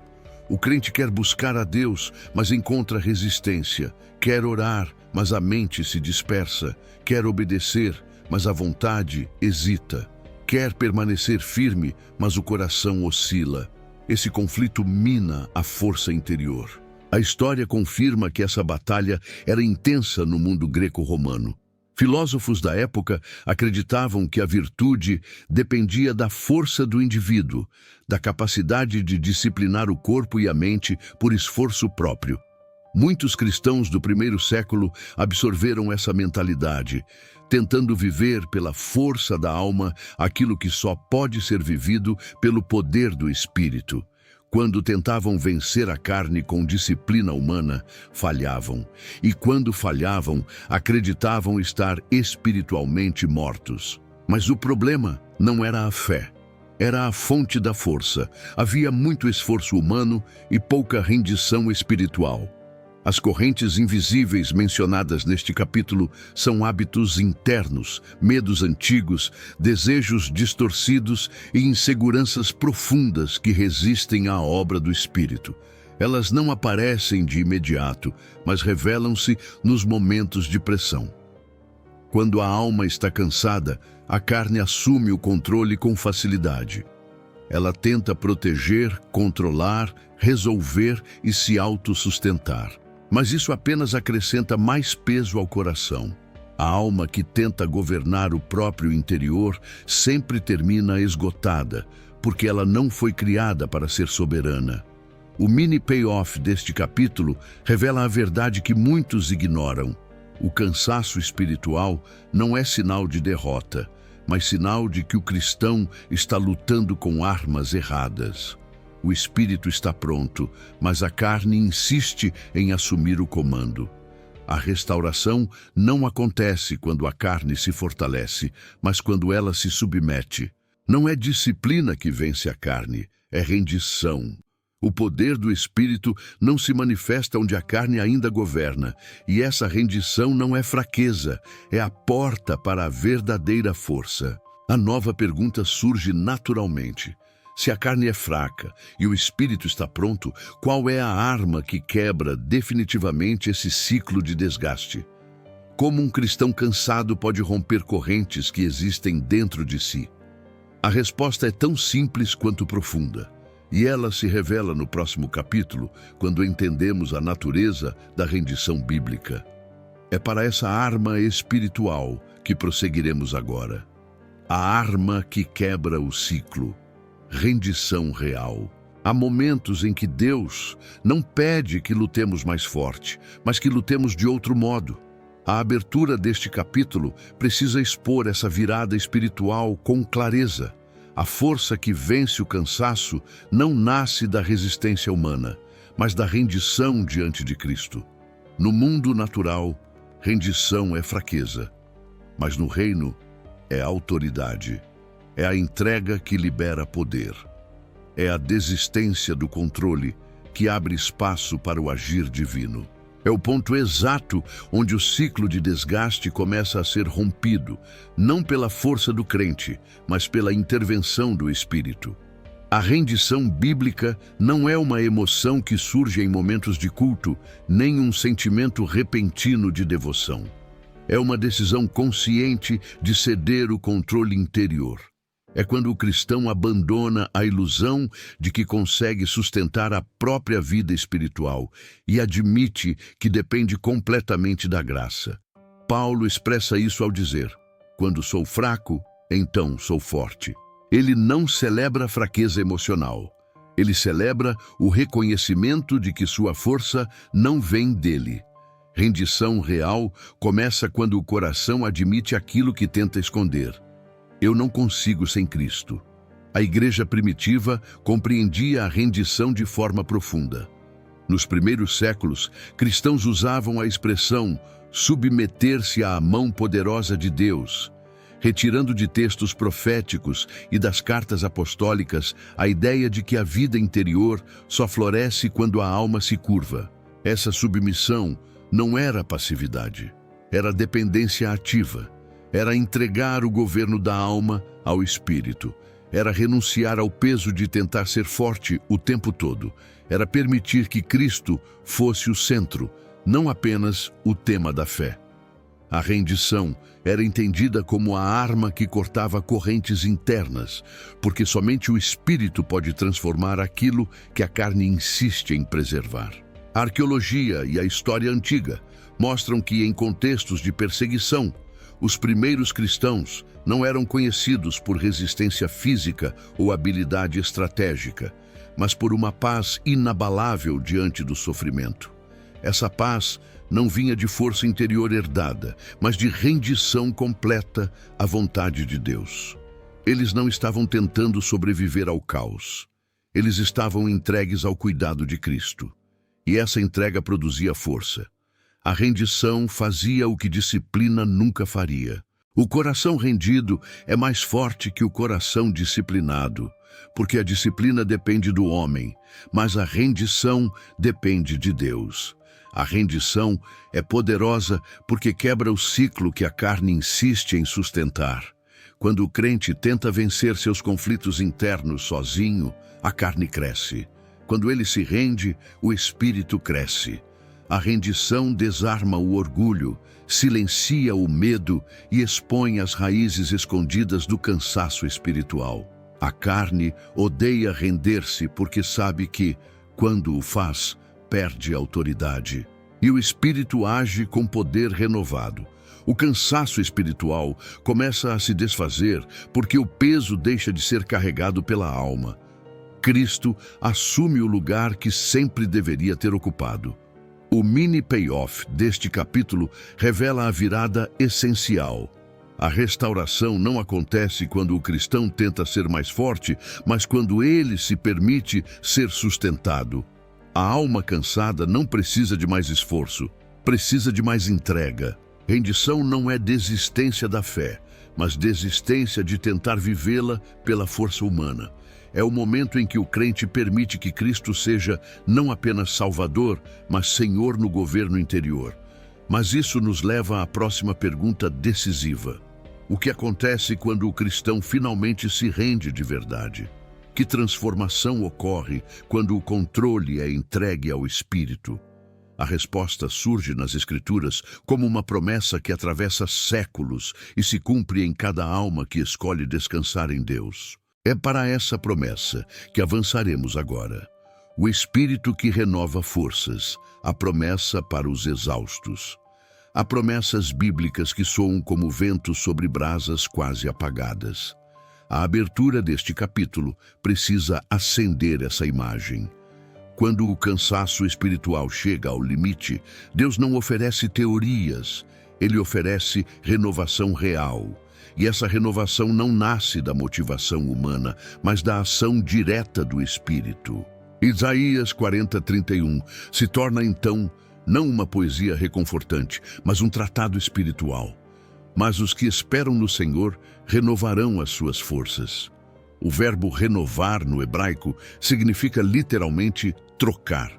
[SPEAKER 1] O crente quer buscar a Deus, mas encontra resistência. Quer orar, mas a mente se dispersa. Quer obedecer, mas a vontade hesita. Quer permanecer firme, mas o coração oscila. Esse conflito mina a força interior. A história confirma que essa batalha era intensa no mundo greco-romano. Filósofos da época acreditavam que a virtude dependia da força do indivíduo, da capacidade de disciplinar o corpo e a mente por esforço próprio. Muitos cristãos do primeiro século absorveram essa mentalidade, tentando viver pela força da alma aquilo que só pode ser vivido pelo poder do Espírito. Quando tentavam vencer a carne com disciplina humana, falhavam. E quando falhavam, acreditavam estar espiritualmente mortos. Mas o problema não era a fé. Era a fonte da força. Havia muito esforço humano e pouca rendição espiritual. As correntes invisíveis mencionadas neste capítulo são hábitos internos, medos antigos, desejos distorcidos e inseguranças profundas que resistem à obra do Espírito. Elas não aparecem de imediato, mas revelam-se nos momentos de pressão. Quando a alma está cansada, a carne assume o controle com facilidade. Ela tenta proteger, controlar, resolver e se autossustentar. Mas isso apenas acrescenta mais peso ao coração. A alma que tenta governar o próprio interior sempre termina esgotada, porque ela não foi criada para ser soberana. O mini payoff deste capítulo revela a verdade que muitos ignoram. O cansaço espiritual não é sinal de derrota, mas sinal de que o cristão está lutando com armas erradas. O espírito está pronto, mas a carne insiste em assumir o comando. A restauração não acontece quando a carne se fortalece, mas quando ela se submete. Não é disciplina que vence a carne, é rendição. O poder do Espírito não se manifesta onde a carne ainda governa, e essa rendição não é fraqueza, é a porta para a verdadeira força. A nova pergunta surge naturalmente. Se a carne é fraca e o Espírito está pronto, qual é a arma que quebra definitivamente esse ciclo de desgaste? Como um cristão cansado pode romper correntes que existem dentro de si? A resposta é tão simples quanto profunda. E ela se revela no próximo capítulo, quando entendemos a natureza da rendição bíblica. É para essa arma espiritual que prosseguiremos agora. A arma que quebra o ciclo. Rendição real. Há momentos em que Deus não pede que lutemos mais forte, mas que lutemos de outro modo. A abertura deste capítulo precisa expor essa virada espiritual com clareza. A força que vence o cansaço não nasce da resistência humana, mas da rendição diante de Cristo. No mundo natural, rendição é fraqueza, mas no reino é autoridade. É a entrega que libera poder. É a desistência do controle que abre espaço para o agir divino. É o ponto exato onde o ciclo de desgaste começa a ser rompido, não pela força do crente, mas pela intervenção do Espírito. A rendição bíblica não é uma emoção que surge em momentos de culto, nem um sentimento repentino de devoção. É uma decisão consciente de ceder o controle interior. É quando o cristão abandona a ilusão de que consegue sustentar a própria vida espiritual e admite que depende completamente da graça. Paulo expressa isso ao dizer: quando sou fraco, então sou forte. Ele não celebra a fraqueza emocional. Ele celebra o reconhecimento de que sua força não vem dele. Rendição real começa quando o coração admite aquilo que tenta esconder. Eu não consigo sem Cristo. A igreja primitiva compreendia a rendição de forma profunda. Nos primeiros séculos, cristãos usavam a expressão submeter-se à mão poderosa de Deus, retirando de textos proféticos e das cartas apostólicas a ideia de que a vida interior só floresce quando a alma se curva. Essa submissão não era passividade, era dependência ativa. Era entregar o governo da alma ao Espírito. Era renunciar ao peso de tentar ser forte o tempo todo. Era permitir que Cristo fosse o centro, não apenas o tema da fé. A rendição era entendida como a arma que cortava correntes internas, porque somente o Espírito pode transformar aquilo que a carne insiste em preservar. A arqueologia e a história antiga mostram que, em contextos de perseguição, os primeiros cristãos não eram conhecidos por resistência física ou habilidade estratégica, mas por uma paz inabalável diante do sofrimento. Essa paz não vinha de força interior herdada, mas de rendição completa à vontade de Deus. Eles não estavam tentando sobreviver ao caos. Eles estavam entregues ao cuidado de Cristo. E essa entrega produzia força. A rendição fazia o que disciplina nunca faria. O coração rendido é mais forte que o coração disciplinado, porque a disciplina depende do homem, mas a rendição depende de Deus. A rendição é poderosa porque quebra o ciclo que a carne insiste em sustentar. Quando o crente tenta vencer seus conflitos internos sozinho, a carne cresce. Quando ele se rende, o espírito cresce. A rendição desarma o orgulho, silencia o medo e expõe as raízes escondidas do cansaço espiritual. A carne odeia render-se porque sabe que, quando o faz, perde autoridade. E o espírito age com poder renovado. O cansaço espiritual começa a se desfazer porque o peso deixa de ser carregado pela alma. Cristo assume o lugar que sempre deveria ter ocupado. O mini payoff deste capítulo revela a virada essencial. A restauração não acontece quando o cristão tenta ser mais forte, mas quando ele se permite ser sustentado. A alma cansada não precisa de mais esforço, precisa de mais entrega. Rendição não é desistência da fé, mas desistência de tentar vivê-la pela força humana. É o momento em que o crente permite que Cristo seja não apenas Salvador, mas Senhor no governo interior. Mas isso nos leva à próxima pergunta decisiva. O que acontece quando o cristão finalmente se rende de verdade? Que transformação ocorre quando o controle é entregue ao Espírito? A resposta surge nas Escrituras como uma promessa que atravessa séculos e se cumpre em cada alma que escolhe descansar em Deus. É para essa promessa que avançaremos agora. O Espírito que renova forças, a promessa para os exaustos. Há promessas bíblicas que soam como vento sobre brasas quase apagadas. A abertura deste capítulo precisa acender essa imagem. Quando o cansaço espiritual chega ao limite, Deus não oferece teorias, Ele oferece renovação real. E essa renovação não nasce da motivação humana, mas da ação direta do Espírito. Isaías 40:31 se torna então não uma poesia reconfortante, mas um tratado espiritual. Mas os que esperam no Senhor renovarão as suas forças. O verbo renovar no hebraico significa literalmente trocar,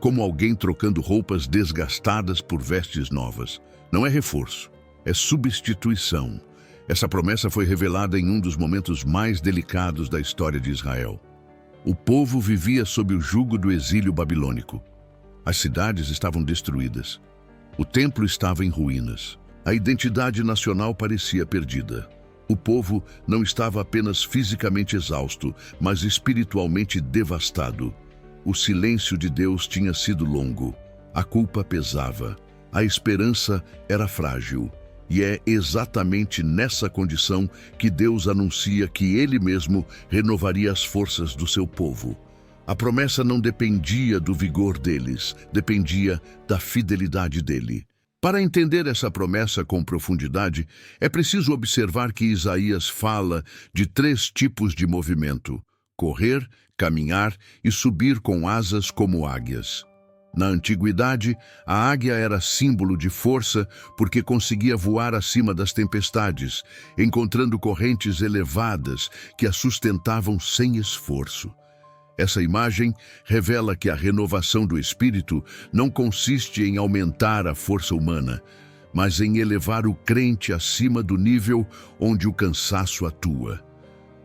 [SPEAKER 1] como alguém trocando roupas desgastadas por vestes novas. Não é reforço, é substituição. Essa promessa foi revelada em um dos momentos mais delicados da história de Israel. O povo vivia sob o jugo do exílio babilônico. As cidades estavam destruídas. O templo estava em ruínas. A identidade nacional parecia perdida. O povo não estava apenas fisicamente exausto, mas espiritualmente devastado. O silêncio de Deus tinha sido longo. A culpa pesava. A esperança era frágil. E é exatamente nessa condição que Deus anuncia que Ele mesmo renovaria as forças do seu povo. A promessa não dependia do vigor deles, dependia da fidelidade dele. Para entender essa promessa com profundidade, é preciso observar que Isaías fala de 3 tipos de movimento: correr, caminhar e subir com asas como águias. Na antiguidade, a águia era símbolo de força porque conseguia voar acima das tempestades, encontrando correntes elevadas que a sustentavam sem esforço. Essa imagem revela que a renovação do espírito não consiste em aumentar a força humana, mas em elevar o crente acima do nível onde o cansaço atua.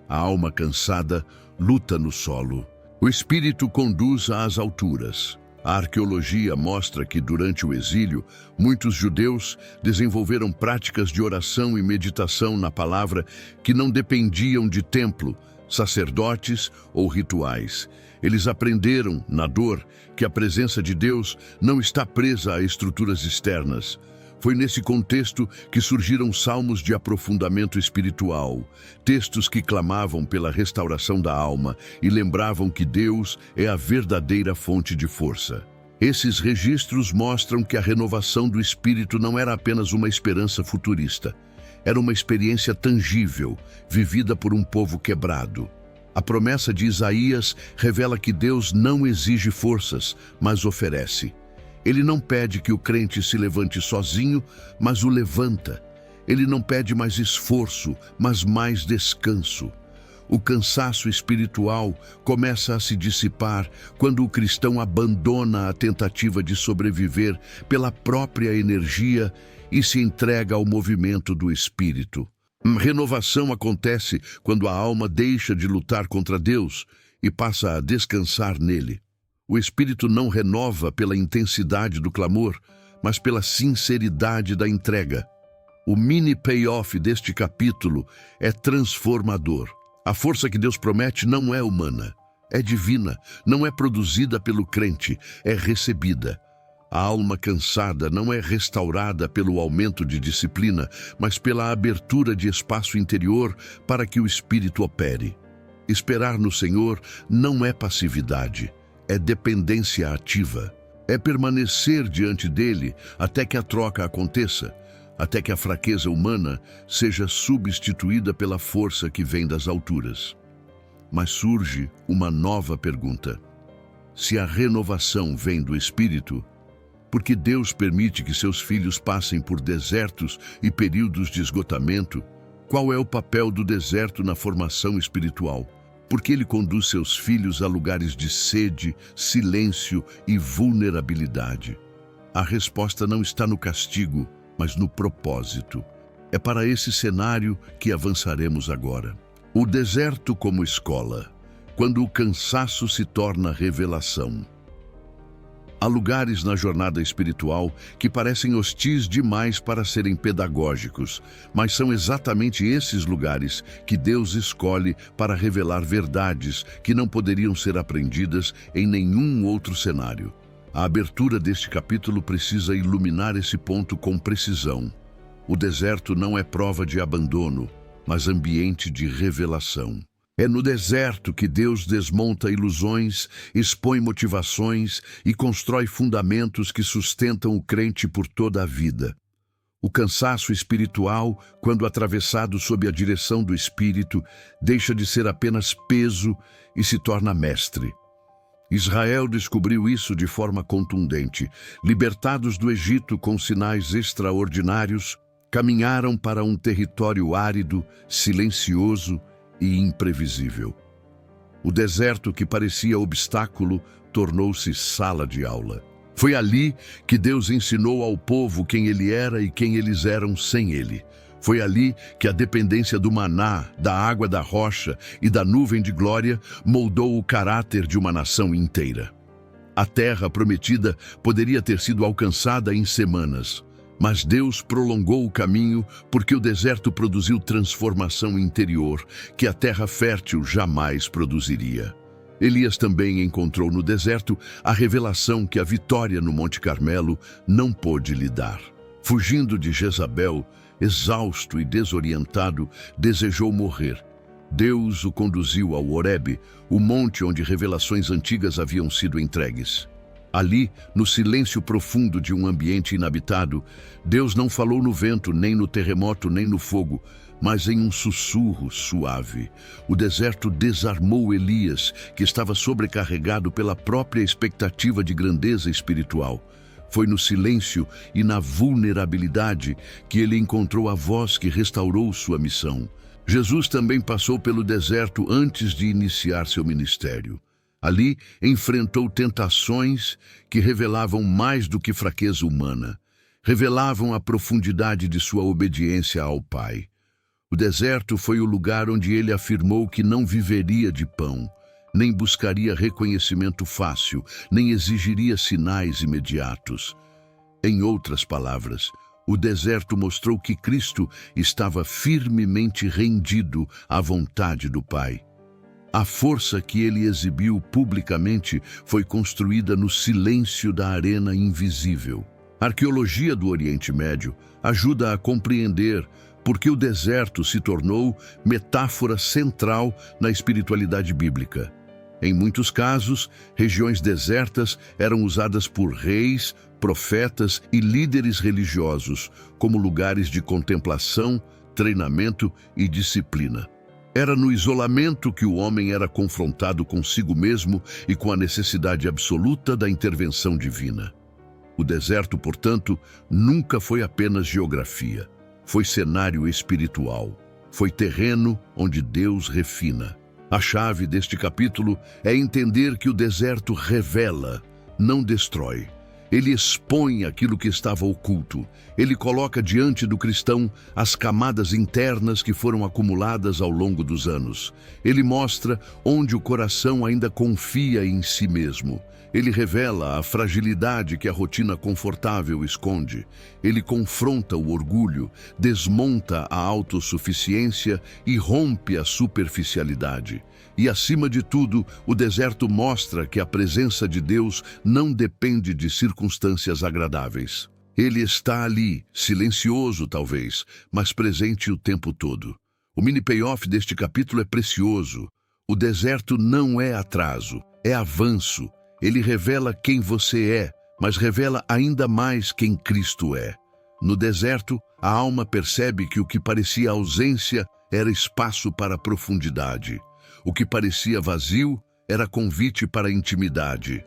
[SPEAKER 1] A alma cansada luta no solo. O espírito conduz às alturas. A arqueologia mostra que, durante o exílio, muitos judeus desenvolveram práticas de oração e meditação na palavra que não dependiam de templo, sacerdotes ou rituais. Eles aprenderam, na dor, que a presença de Deus não está presa a estruturas externas. Foi nesse contexto que surgiram salmos de aprofundamento espiritual, textos que clamavam pela restauração da alma e lembravam que Deus é a verdadeira fonte de força. Esses registros mostram que a renovação do espírito não era apenas uma esperança futurista. Era uma experiência tangível, vivida por um povo quebrado. A promessa de Isaías revela que Deus não exige forças, mas oferece. Ele não pede que o crente se levante sozinho, mas o levanta. Ele não pede mais esforço, mas mais descanso. O cansaço espiritual começa a se dissipar quando o cristão abandona a tentativa de sobreviver pela própria energia e se entrega ao movimento do Espírito. Renovação acontece quando a alma deixa de lutar contra Deus e passa a descansar nele. O Espírito não renova pela intensidade do clamor, mas pela sinceridade da entrega. O mini payoff deste capítulo é transformador. A força que Deus promete não é humana, é divina, não é produzida pelo crente, é recebida. A alma cansada não é restaurada pelo aumento de disciplina, mas pela abertura de espaço interior para que o Espírito opere. Esperar no Senhor não é passividade. É dependência ativa. É permanecer diante dele até que a troca aconteça. até que a fraqueza humana seja substituída pela força que vem das alturas. Mas surge uma nova pergunta. Se a renovação vem do Espírito, por que Deus permite que seus filhos passem por desertos e períodos de esgotamento? Qual é o papel do deserto na formação espiritual? Por que ele conduz seus filhos a lugares de sede, silêncio e vulnerabilidade? A resposta não está no castigo, mas no propósito. É para esse cenário que avançaremos agora. O deserto como escola, quando o cansaço se torna revelação. Há lugares na jornada espiritual que parecem hostis demais para serem pedagógicos, mas são exatamente esses lugares que Deus escolhe para revelar verdades que não poderiam ser aprendidas em nenhum outro cenário. A abertura deste capítulo precisa iluminar esse ponto com precisão. O deserto não é prova de abandono, mas ambiente de revelação. É no deserto que Deus desmonta ilusões, expõe motivações e constrói fundamentos que sustentam o crente por toda a vida. O cansaço espiritual, quando atravessado sob a direção do Espírito, deixa de ser apenas peso e se torna mestre. Israel descobriu isso de forma contundente. Libertados do Egito com sinais extraordinários, caminharam para um território árido, silencioso e imprevisível. O deserto que parecia obstáculo tornou-se sala de aula. Foi ali que Deus ensinou ao povo quem ele era e quem eles eram sem ele. Foi ali que a dependência do maná, da água da rocha e da nuvem de glória moldou o caráter de uma nação inteira. A terra prometida poderia ter sido alcançada em semanas, mas Deus prolongou o caminho porque o deserto produziu transformação interior que a terra fértil jamais produziria. Elias também encontrou no deserto a revelação que a vitória no Monte Carmelo não pôde lhe dar. Fugindo de Jezabel, exausto e desorientado, desejou morrer. Deus o conduziu ao Horebe, o monte onde revelações antigas haviam sido entregues. Ali, no silêncio profundo de um ambiente inabitado, Deus não falou no vento, nem no terremoto, nem no fogo, mas em um sussurro suave. O deserto desarmou Elias, que estava sobrecarregado pela própria expectativa de grandeza espiritual. Foi no silêncio e na vulnerabilidade que ele encontrou a voz que restaurou sua missão. Jesus também passou pelo deserto antes de iniciar seu ministério. Ali, enfrentou tentações que revelavam mais do que fraqueza humana. Revelavam a profundidade de sua obediência ao Pai. O deserto foi o lugar onde ele afirmou que não viveria de pão, nem buscaria reconhecimento fácil, nem exigiria sinais imediatos. Em outras palavras, o deserto mostrou que Cristo estava firmemente rendido à vontade do Pai. A força que ele exibiu publicamente foi construída no silêncio da arena invisível. A arqueologia do Oriente Médio ajuda a compreender por que o deserto se tornou metáfora central na espiritualidade bíblica. Em muitos casos, regiões desertas eram usadas por reis, profetas e líderes religiosos como lugares de contemplação, treinamento e disciplina. Era no isolamento que o homem era confrontado consigo mesmo e com a necessidade absoluta da intervenção divina. O deserto, portanto, nunca foi apenas geografia. Foi cenário espiritual. Foi terreno onde Deus refina. A chave deste capítulo é entender que o deserto revela, não destrói. Ele expõe aquilo que estava oculto. Ele coloca diante do cristão as camadas internas que foram acumuladas ao longo dos anos. Ele mostra onde o coração ainda confia em si mesmo. Ele revela a fragilidade que a rotina confortável esconde. Ele confronta o orgulho, desmonta a autossuficiência e rompe a superficialidade. E, acima de tudo, o deserto mostra que a presença de Deus não depende de circunstâncias agradáveis. Ele está ali, silencioso talvez, mas presente o tempo todo. O mini-payoff deste capítulo é precioso. O deserto não é atraso, é avanço. Ele revela quem você é, mas revela ainda mais quem Cristo é. No deserto, a alma percebe que o que parecia ausência era espaço para a profundidade. O que parecia vazio era convite para a intimidade.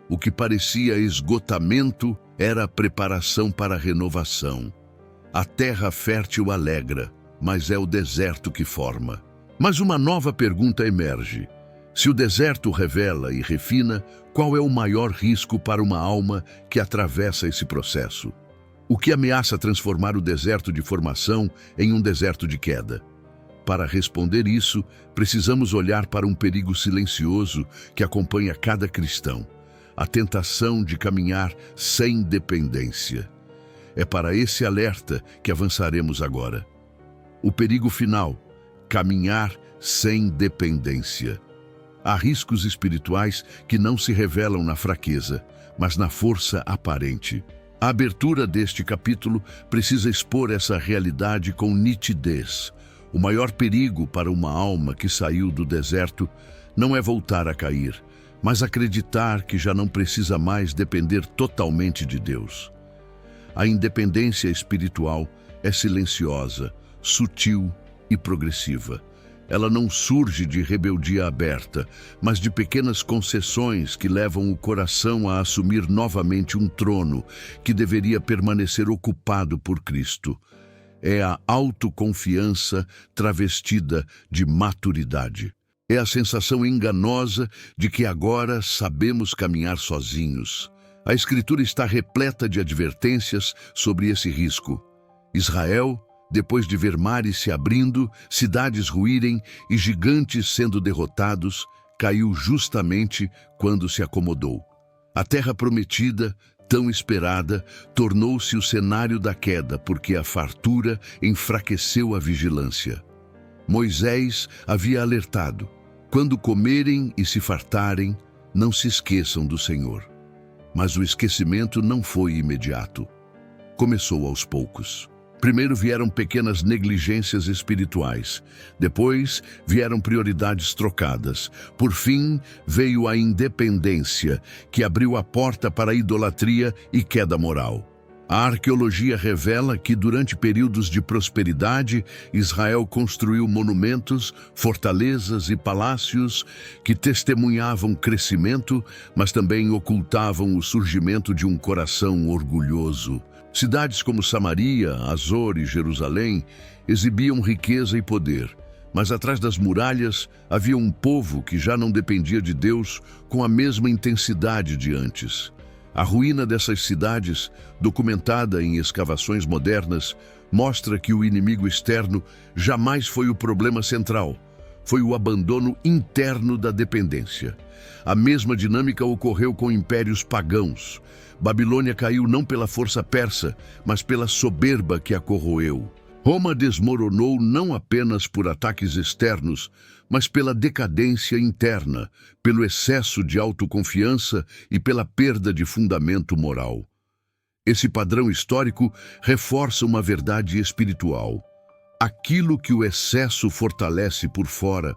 [SPEAKER 1] O que parecia esgotamento era a preparação para a renovação. A terra fértil alegra, mas é o deserto que forma. Mas uma nova pergunta emerge. Se o deserto revela e refina, qual é o maior risco para uma alma que atravessa esse processo? O que ameaça transformar o deserto de formação em um deserto de queda? Para responder isso, precisamos olhar para um perigo silencioso que acompanha cada cristão: a tentação de caminhar sem dependência. É para esse alerta que avançaremos agora. O perigo final: caminhar sem dependência. Há riscos espirituais que não se revelam na fraqueza, mas na força aparente. A abertura deste capítulo precisa expor essa realidade com nitidez. O maior perigo para uma alma que saiu do deserto não é voltar a cair, mas acreditar que já não precisa mais depender totalmente de Deus. A independência espiritual é silenciosa, sutil e progressiva. Ela não surge de rebeldia aberta, mas de pequenas concessões que levam o coração a assumir novamente um trono que deveria permanecer ocupado por Cristo. É a autoconfiança travestida de maturidade. É a sensação enganosa de que agora sabemos caminhar sozinhos. A Escritura está repleta de advertências sobre esse risco. Israel, depois de ver mares se abrindo, cidades ruírem e gigantes sendo derrotados, caiu justamente quando se acomodou. A terra prometida, tão esperada, tornou-se o cenário da queda, porque a fartura enfraqueceu a vigilância. Moisés havia alertado: quando comerem e se fartarem, não se esqueçam do Senhor. Mas o esquecimento não foi imediato. Começou aos poucos. Primeiro vieram pequenas negligências espirituais. Depois vieram prioridades trocadas. Por fim, veio a independência, que abriu a porta para a idolatria e queda moral. A arqueologia revela que, durante períodos de prosperidade, Israel construiu monumentos, fortalezas e palácios que testemunhavam crescimento, mas também ocultavam o surgimento de um coração orgulhoso. Cidades como Samaria, Azor e Jerusalém exibiam riqueza e poder, mas atrás das muralhas havia um povo que já não dependia de Deus com a mesma intensidade de antes. A ruína dessas cidades, documentada em escavações modernas, mostra que o inimigo externo jamais foi o problema central. Foi o abandono interno da dependência. A mesma dinâmica ocorreu com impérios pagãos. Babilônia caiu não pela força persa, mas pela soberba que a corroeu. Roma desmoronou não apenas por ataques externos, mas pela decadência interna, pelo excesso de autoconfiança e pela perda de fundamento moral. Esse padrão histórico reforça uma verdade espiritual. Aquilo que o excesso fortalece por fora,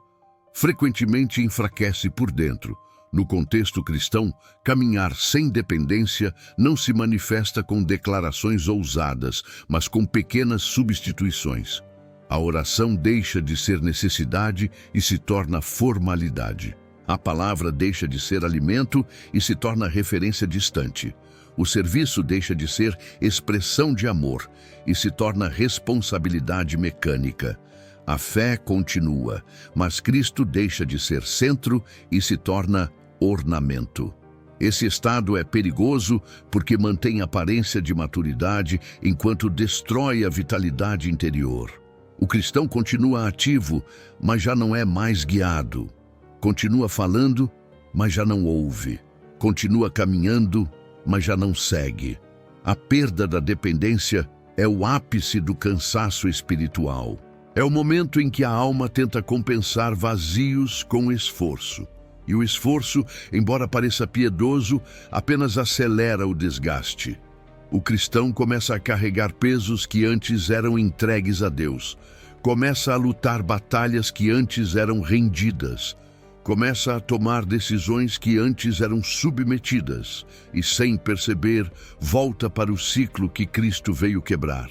[SPEAKER 1] frequentemente enfraquece por dentro. No contexto cristão, caminhar sem dependência não se manifesta com declarações ousadas, mas com pequenas substituições. A oração deixa de ser necessidade e se torna formalidade. A palavra deixa de ser alimento e se torna referência distante. O serviço deixa de ser expressão de amor e se torna responsabilidade mecânica. A fé continua, mas Cristo deixa de ser centro e se torna ornamento. Esse estado é perigoso porque mantém aparência de maturidade enquanto destrói a vitalidade interior. O cristão continua ativo, mas já não é mais guiado. Continua falando, mas já não ouve. Continua caminhando, mas já não segue. A perda da dependência é o ápice do cansaço espiritual. É o momento em que a alma tenta compensar vazios com esforço. E o esforço, embora pareça piedoso, apenas acelera o desgaste. O cristão começa a carregar pesos que antes eram entregues a Deus. Começa a lutar batalhas que antes eram rendidas. Começa a tomar decisões que antes eram submetidas e, sem perceber, volta para o ciclo que Cristo veio quebrar.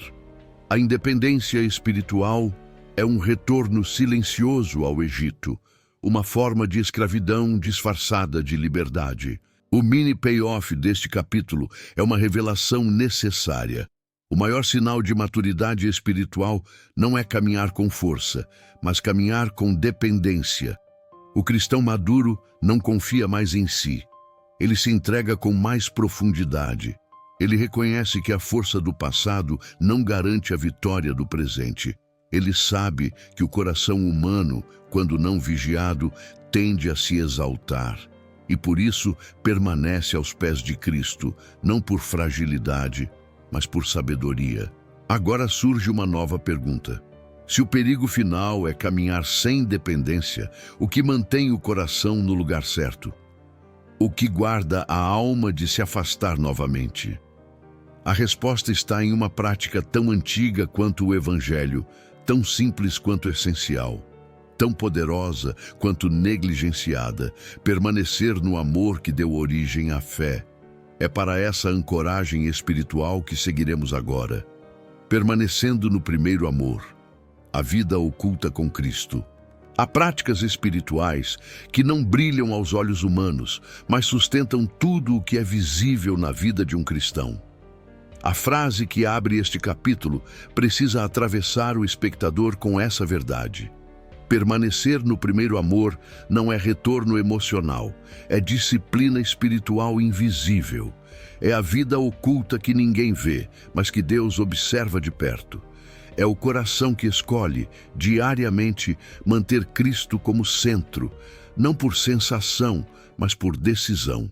[SPEAKER 1] A independência espiritual é um retorno silencioso ao Egito, uma forma de escravidão disfarçada de liberdade. O mini payoff deste capítulo é uma revelação necessária. O maior sinal de maturidade espiritual não é caminhar com força, mas caminhar com dependência. O cristão maduro não confia mais em si. Ele se entrega com mais profundidade. Ele reconhece que a força do passado não garante a vitória do presente. Ele sabe que o coração humano, quando não vigiado, tende a se exaltar. E por isso permanece aos pés de Cristo, não por fragilidade, mas por sabedoria. Agora surge uma nova pergunta. Se o perigo final é caminhar sem dependência, o que mantém o coração no lugar certo? O que guarda a alma de se afastar novamente? A resposta está em uma prática tão antiga quanto o Evangelho, tão simples quanto essencial, tão poderosa quanto negligenciada: permanecer no amor que deu origem à fé. É para essa ancoragem espiritual que seguiremos agora, permanecendo no primeiro amor, a vida oculta com Cristo. Há práticas espirituais que não brilham aos olhos humanos, mas sustentam tudo o que é visível na vida de um cristão. A frase que abre este capítulo precisa atravessar o espectador com essa verdade. Permanecer no primeiro amor não é retorno emocional, é disciplina espiritual invisível. É a vida oculta que ninguém vê, mas que Deus observa de perto. É o coração que escolhe, diariamente, manter Cristo como centro, não por sensação, mas por decisão.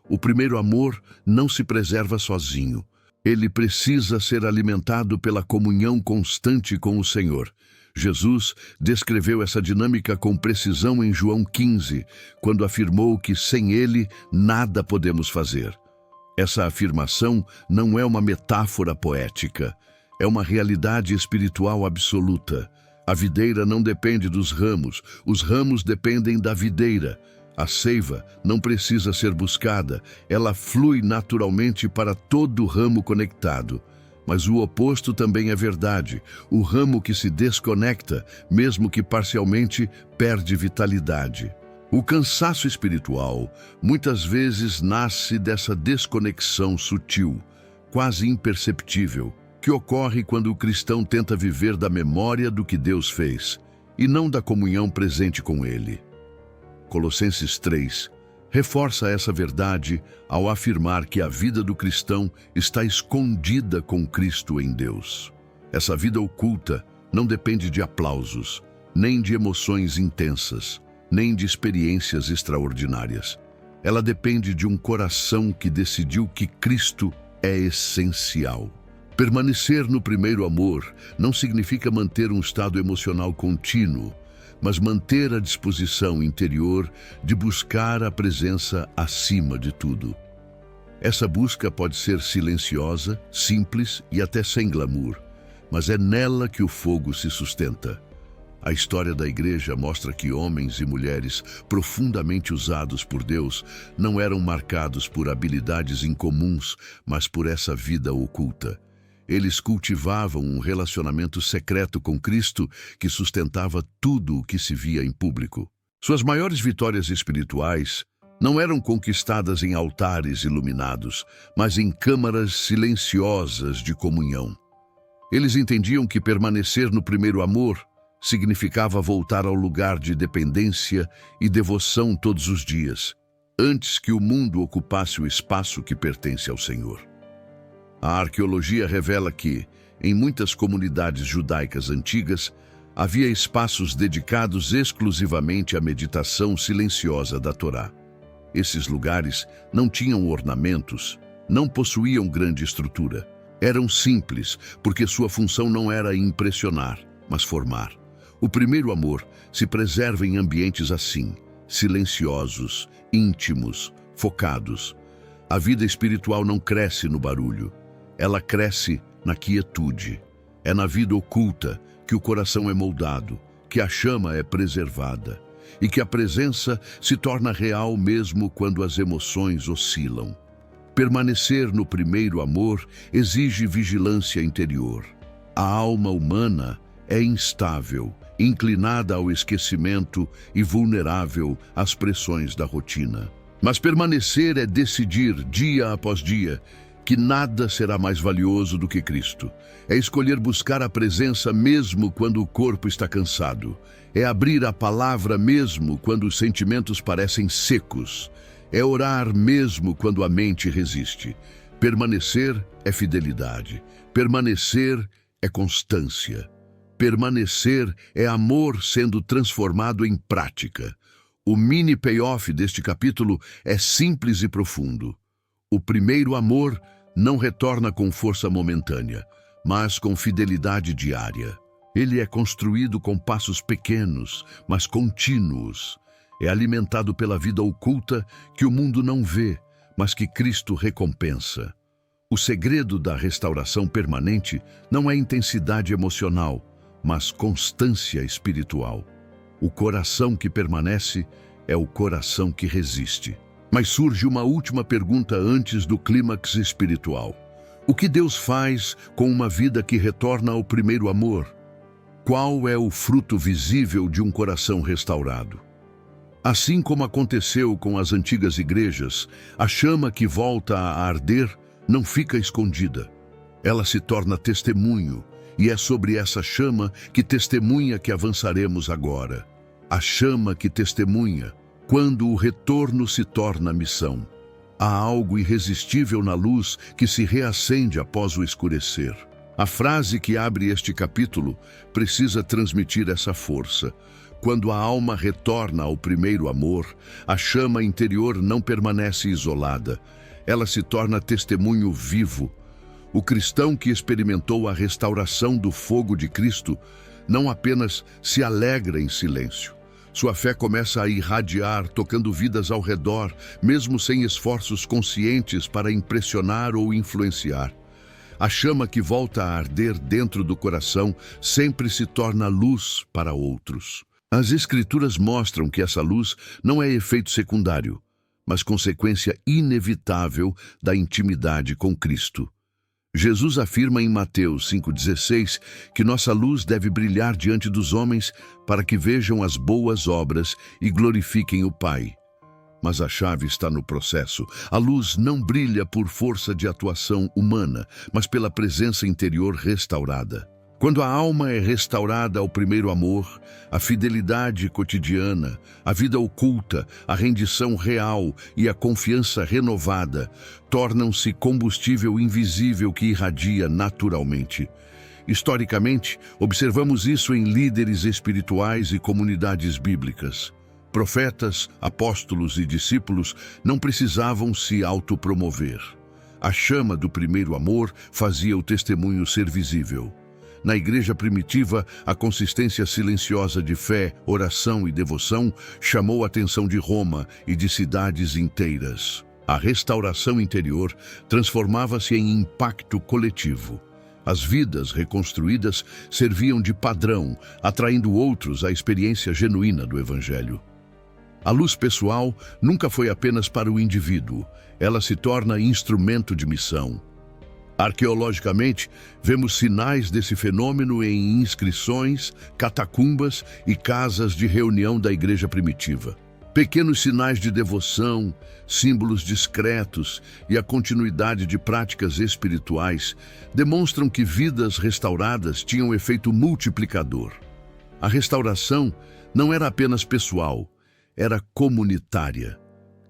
[SPEAKER 1] O primeiro amor não se preserva sozinho. Ele precisa ser alimentado pela comunhão constante com o Senhor. Jesus descreveu essa dinâmica com precisão em João 15, quando afirmou que sem Ele nada podemos fazer. Essa afirmação não é uma metáfora poética, é uma realidade espiritual absoluta. A videira não depende dos ramos, os ramos dependem da videira. A seiva não precisa ser buscada, ela flui naturalmente para todo ramo conectado. Mas o oposto também é verdade. O ramo que se desconecta, mesmo que parcialmente, perde vitalidade. O cansaço espiritual muitas vezes nasce dessa desconexão sutil, quase imperceptível, que ocorre quando o cristão tenta viver da memória do que Deus fez, e não da comunhão presente com Ele. Colossenses 3 reforça essa verdade ao afirmar que a vida do cristão está escondida com Cristo em Deus. Essa vida oculta não depende de aplausos, nem de emoções intensas, nem de experiências extraordinárias. Ela depende de um coração que decidiu que Cristo é essencial. Permanecer no primeiro amor não significa manter um estado emocional contínuo, mas manter a disposição interior de buscar a presença acima de tudo. Essa busca pode ser silenciosa, simples e até sem glamour, mas é nela que o fogo se sustenta. A história da igreja mostra que homens e mulheres profundamente usados por Deus não eram marcados por habilidades incomuns, mas por essa vida oculta. Eles cultivavam um relacionamento secreto com Cristo que sustentava tudo o que se via em público. Suas maiores vitórias espirituais não eram conquistadas em altares iluminados, mas em câmaras silenciosas de comunhão. Eles entendiam que permanecer no primeiro amor significava voltar ao lugar de dependência e devoção todos os dias, antes que o mundo ocupasse o espaço que pertence ao Senhor. A arqueologia revela que, em muitas comunidades judaicas antigas, havia espaços dedicados exclusivamente à meditação silenciosa da Torá. Esses lugares não tinham ornamentos, não possuíam grande estrutura. Eram simples, porque sua função não era impressionar, mas formar. O primeiro amor se preserva em ambientes assim, silenciosos, íntimos, focados. A vida espiritual não cresce no barulho. Ela cresce na quietude. É na vida oculta que o coração é moldado, que a chama é preservada. e que a presença se torna real mesmo quando as emoções oscilam. Permanecer no primeiro amor exige vigilância interior. A alma humana é instável, inclinada ao esquecimento e vulnerável às pressões da rotina. Mas permanecer é decidir, dia após dia, que nada será mais valioso do que Cristo. É escolher buscar a presença mesmo quando o corpo está cansado. É abrir a palavra mesmo quando os sentimentos parecem secos. É orar mesmo quando a mente resiste. Permanecer é fidelidade. Permanecer é constância. Permanecer é amor sendo transformado em prática. O mini payoff deste capítulo é simples e profundo. O primeiro amor não retorna com força momentânea, mas com fidelidade diária. Ele é construído com passos pequenos, mas contínuos. É alimentado pela vida oculta que o mundo não vê, mas que Cristo recompensa. O segredo da restauração permanente não é intensidade emocional, mas constância espiritual. O coração que permanece é o coração que resiste. Mas surge uma última pergunta antes do clímax espiritual. O que Deus faz com uma vida que retorna ao primeiro amor? Qual é o fruto visível de um coração restaurado? Assim como aconteceu com as antigas igrejas, a chama que volta a arder não fica escondida. Ela se torna testemunho, e é sobre essa chama que testemunha que avançaremos agora. A chama que testemunha, quando o retorno se torna missão. Há algo irresistível na luz que se reacende após o escurecer. A frase que abre este capítulo precisa transmitir essa força. Quando a alma retorna ao primeiro amor, a chama interior não permanece isolada. Ela se torna testemunho vivo. O cristão que experimentou a restauração do fogo de Cristo não apenas se alegra em silêncio. Sua fé começa a irradiar, tocando vidas ao redor, mesmo sem esforços conscientes para impressionar ou influenciar. A chama que volta a arder dentro do coração sempre se torna luz para outros. As Escrituras mostram que essa luz não é efeito secundário, mas consequência inevitável da intimidade com Cristo. Jesus afirma em Mateus 5,16 que nossa luz deve brilhar diante dos homens para que vejam as boas obras e glorifiquem o Pai. Mas a chave está no processo. A luz não brilha por força de atuação humana, mas pela presença interior restaurada. Quando a alma é restaurada ao primeiro amor, a fidelidade cotidiana, a vida oculta, a rendição real e a confiança renovada tornam-se combustível invisível que irradia naturalmente. Historicamente, observamos isso em líderes espirituais e comunidades bíblicas. Profetas, apóstolos e discípulos não precisavam se autopromover. A chama do primeiro amor fazia o testemunho ser visível. Na igreja primitiva, a consistência silenciosa de fé, oração e devoção chamou a atenção de Roma e de cidades inteiras. A restauração interior transformava-se em impacto coletivo. As vidas reconstruídas serviam de padrão, atraindo outros à experiência genuína do Evangelho. A luz pessoal nunca foi apenas para o indivíduo, ela se torna instrumento de missão. Arqueologicamente, vemos sinais desse fenômeno em inscrições, catacumbas e casas de reunião da igreja primitiva. Pequenos sinais de devoção, símbolos discretos e a continuidade de práticas espirituais demonstram que vidas restauradas tinham efeito multiplicador. A restauração não era apenas pessoal, era comunitária.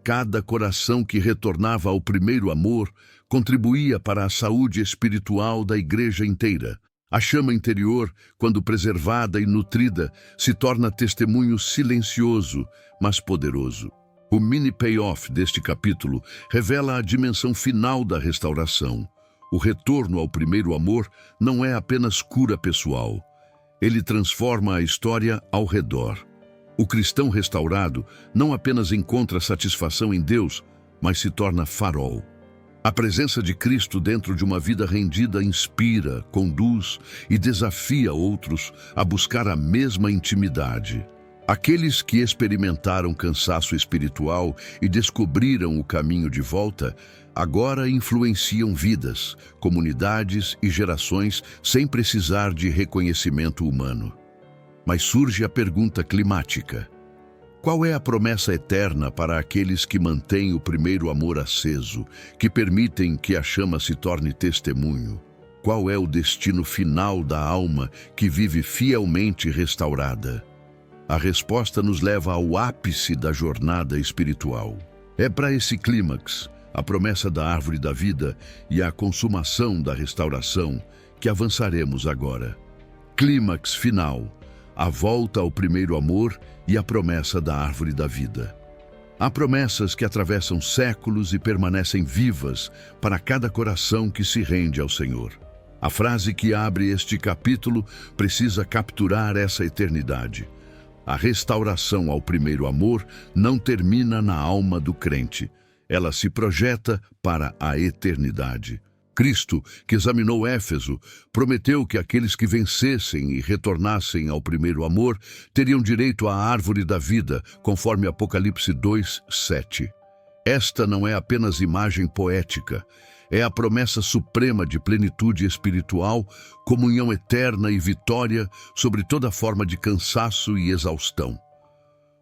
[SPEAKER 1] Cada coração que retornava ao primeiro amor contribuía para a saúde espiritual da igreja inteira. A chama interior, quando preservada e nutrida, se torna testemunho silencioso, mas poderoso. O mini payoff deste capítulo revela a dimensão final da restauração. O retorno ao primeiro amor não é apenas cura pessoal. Ele transforma a história ao redor. O cristão restaurado não apenas encontra satisfação em Deus, mas se torna farol. A presença de Cristo dentro de uma vida rendida inspira, conduz e desafia outros a buscar a mesma intimidade. Aqueles que experimentaram cansaço espiritual e descobriram o caminho de volta, agora influenciam vidas, comunidades e gerações sem precisar de reconhecimento humano. Mas surge a pergunta climática: qual é a promessa eterna para aqueles que mantêm o primeiro amor aceso, que permitem que a chama se torne testemunho? Qual é o destino final da alma que vive fielmente restaurada? A resposta nos leva ao ápice da jornada espiritual. É para esse clímax, a promessa da árvore da vida e a consumação da restauração, que avançaremos agora. Clímax final, a volta ao primeiro amor e a promessa da árvore da vida. Há promessas que atravessam séculos e permanecem vivas para cada coração que se rende ao Senhor. A frase que abre este capítulo precisa capturar essa eternidade. A restauração ao primeiro amor não termina na alma do crente. Ela se projeta para a eternidade. Cristo, que examinou Éfeso, prometeu que aqueles que vencessem e retornassem ao primeiro amor teriam direito à árvore da vida, conforme Apocalipse 2:7. Esta não é apenas imagem poética, é a promessa suprema de plenitude espiritual, comunhão eterna e vitória sobre toda forma de cansaço e exaustão.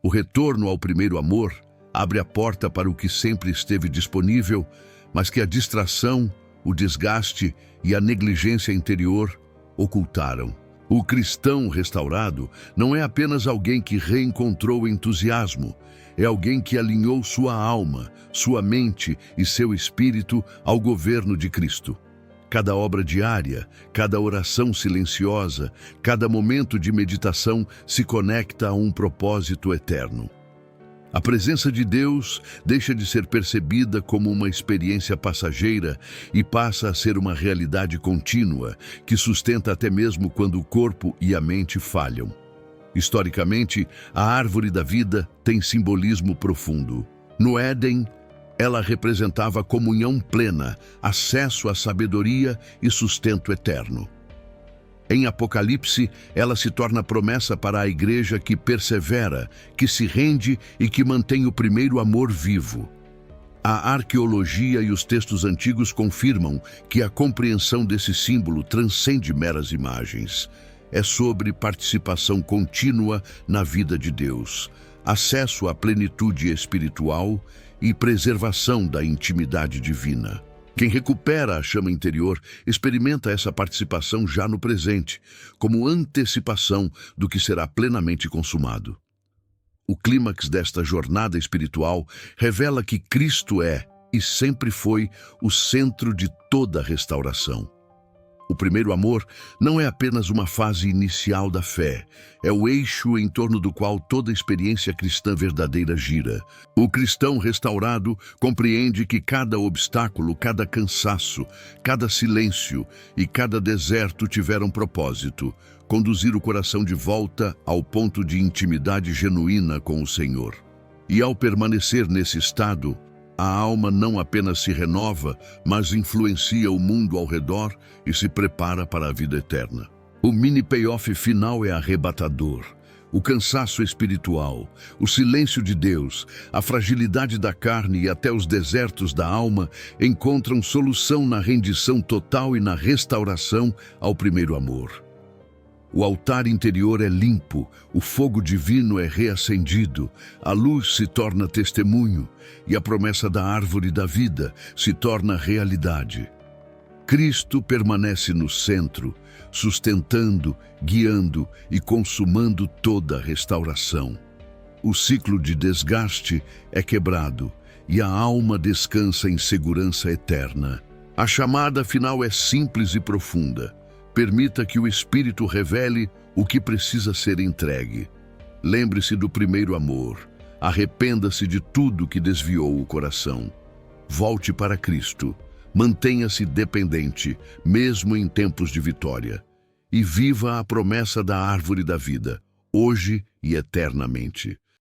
[SPEAKER 1] O retorno ao primeiro amor abre a porta para o que sempre esteve disponível, mas que a distração, o desgaste e a negligência interior ocultaram. O cristão restaurado não é apenas alguém que reencontrou o entusiasmo, é alguém que alinhou sua alma, sua mente e seu espírito ao governo de Cristo. Cada obra diária, cada oração silenciosa, cada momento de meditação se conecta a um propósito eterno. A presença de Deus deixa de ser percebida como uma experiência passageira e passa a ser uma realidade contínua, que sustenta até mesmo quando o corpo e a mente falham. Historicamente, a árvore da vida tem simbolismo profundo. No Éden, ela representava comunhão plena, acesso à sabedoria e sustento eterno. Em Apocalipse, ela se torna promessa para a igreja que persevera, que se rende e que mantém o primeiro amor vivo. A arqueologia e os textos antigos confirmam que a compreensão desse símbolo transcende meras imagens. É sobre participação contínua na vida de Deus, acesso à plenitude espiritual e preservação da intimidade divina. Quem recupera a chama interior experimenta essa participação já no presente, como antecipação do que será plenamente consumado. O clímax desta jornada espiritual revela que Cristo é e sempre foi o centro de toda a restauração. O primeiro amor não é apenas uma fase inicial da fé, é o eixo em torno do qual toda experiência cristã verdadeira gira. O cristão restaurado compreende que cada obstáculo, cada cansaço, cada silêncio e cada deserto tiveram propósito: conduzir o coração de volta ao ponto de intimidade genuína com o Senhor. E ao permanecer nesse estado, a alma não apenas se renova, mas influencia o mundo ao redor e se prepara para a vida eterna. O mini payoff final é arrebatador. O cansaço espiritual, o silêncio de Deus, a fragilidade da carne e até os desertos da alma encontram solução na rendição total e na restauração ao primeiro amor. O altar interior é limpo, o fogo divino é reacendido, a luz se torna testemunho e a promessa da árvore da vida se torna realidade. Cristo permanece no centro, sustentando, guiando e consumando toda a restauração. O ciclo de desgaste é quebrado e a alma descansa em segurança eterna. A chamada final é simples e profunda. Permita que o Espírito revele o que precisa ser entregue. Lembre-se do primeiro amor. Arrependa-se de tudo que desviou o coração. Volte para Cristo. Mantenha-se dependente, mesmo em tempos de vitória. E viva a promessa da árvore da vida, hoje e eternamente.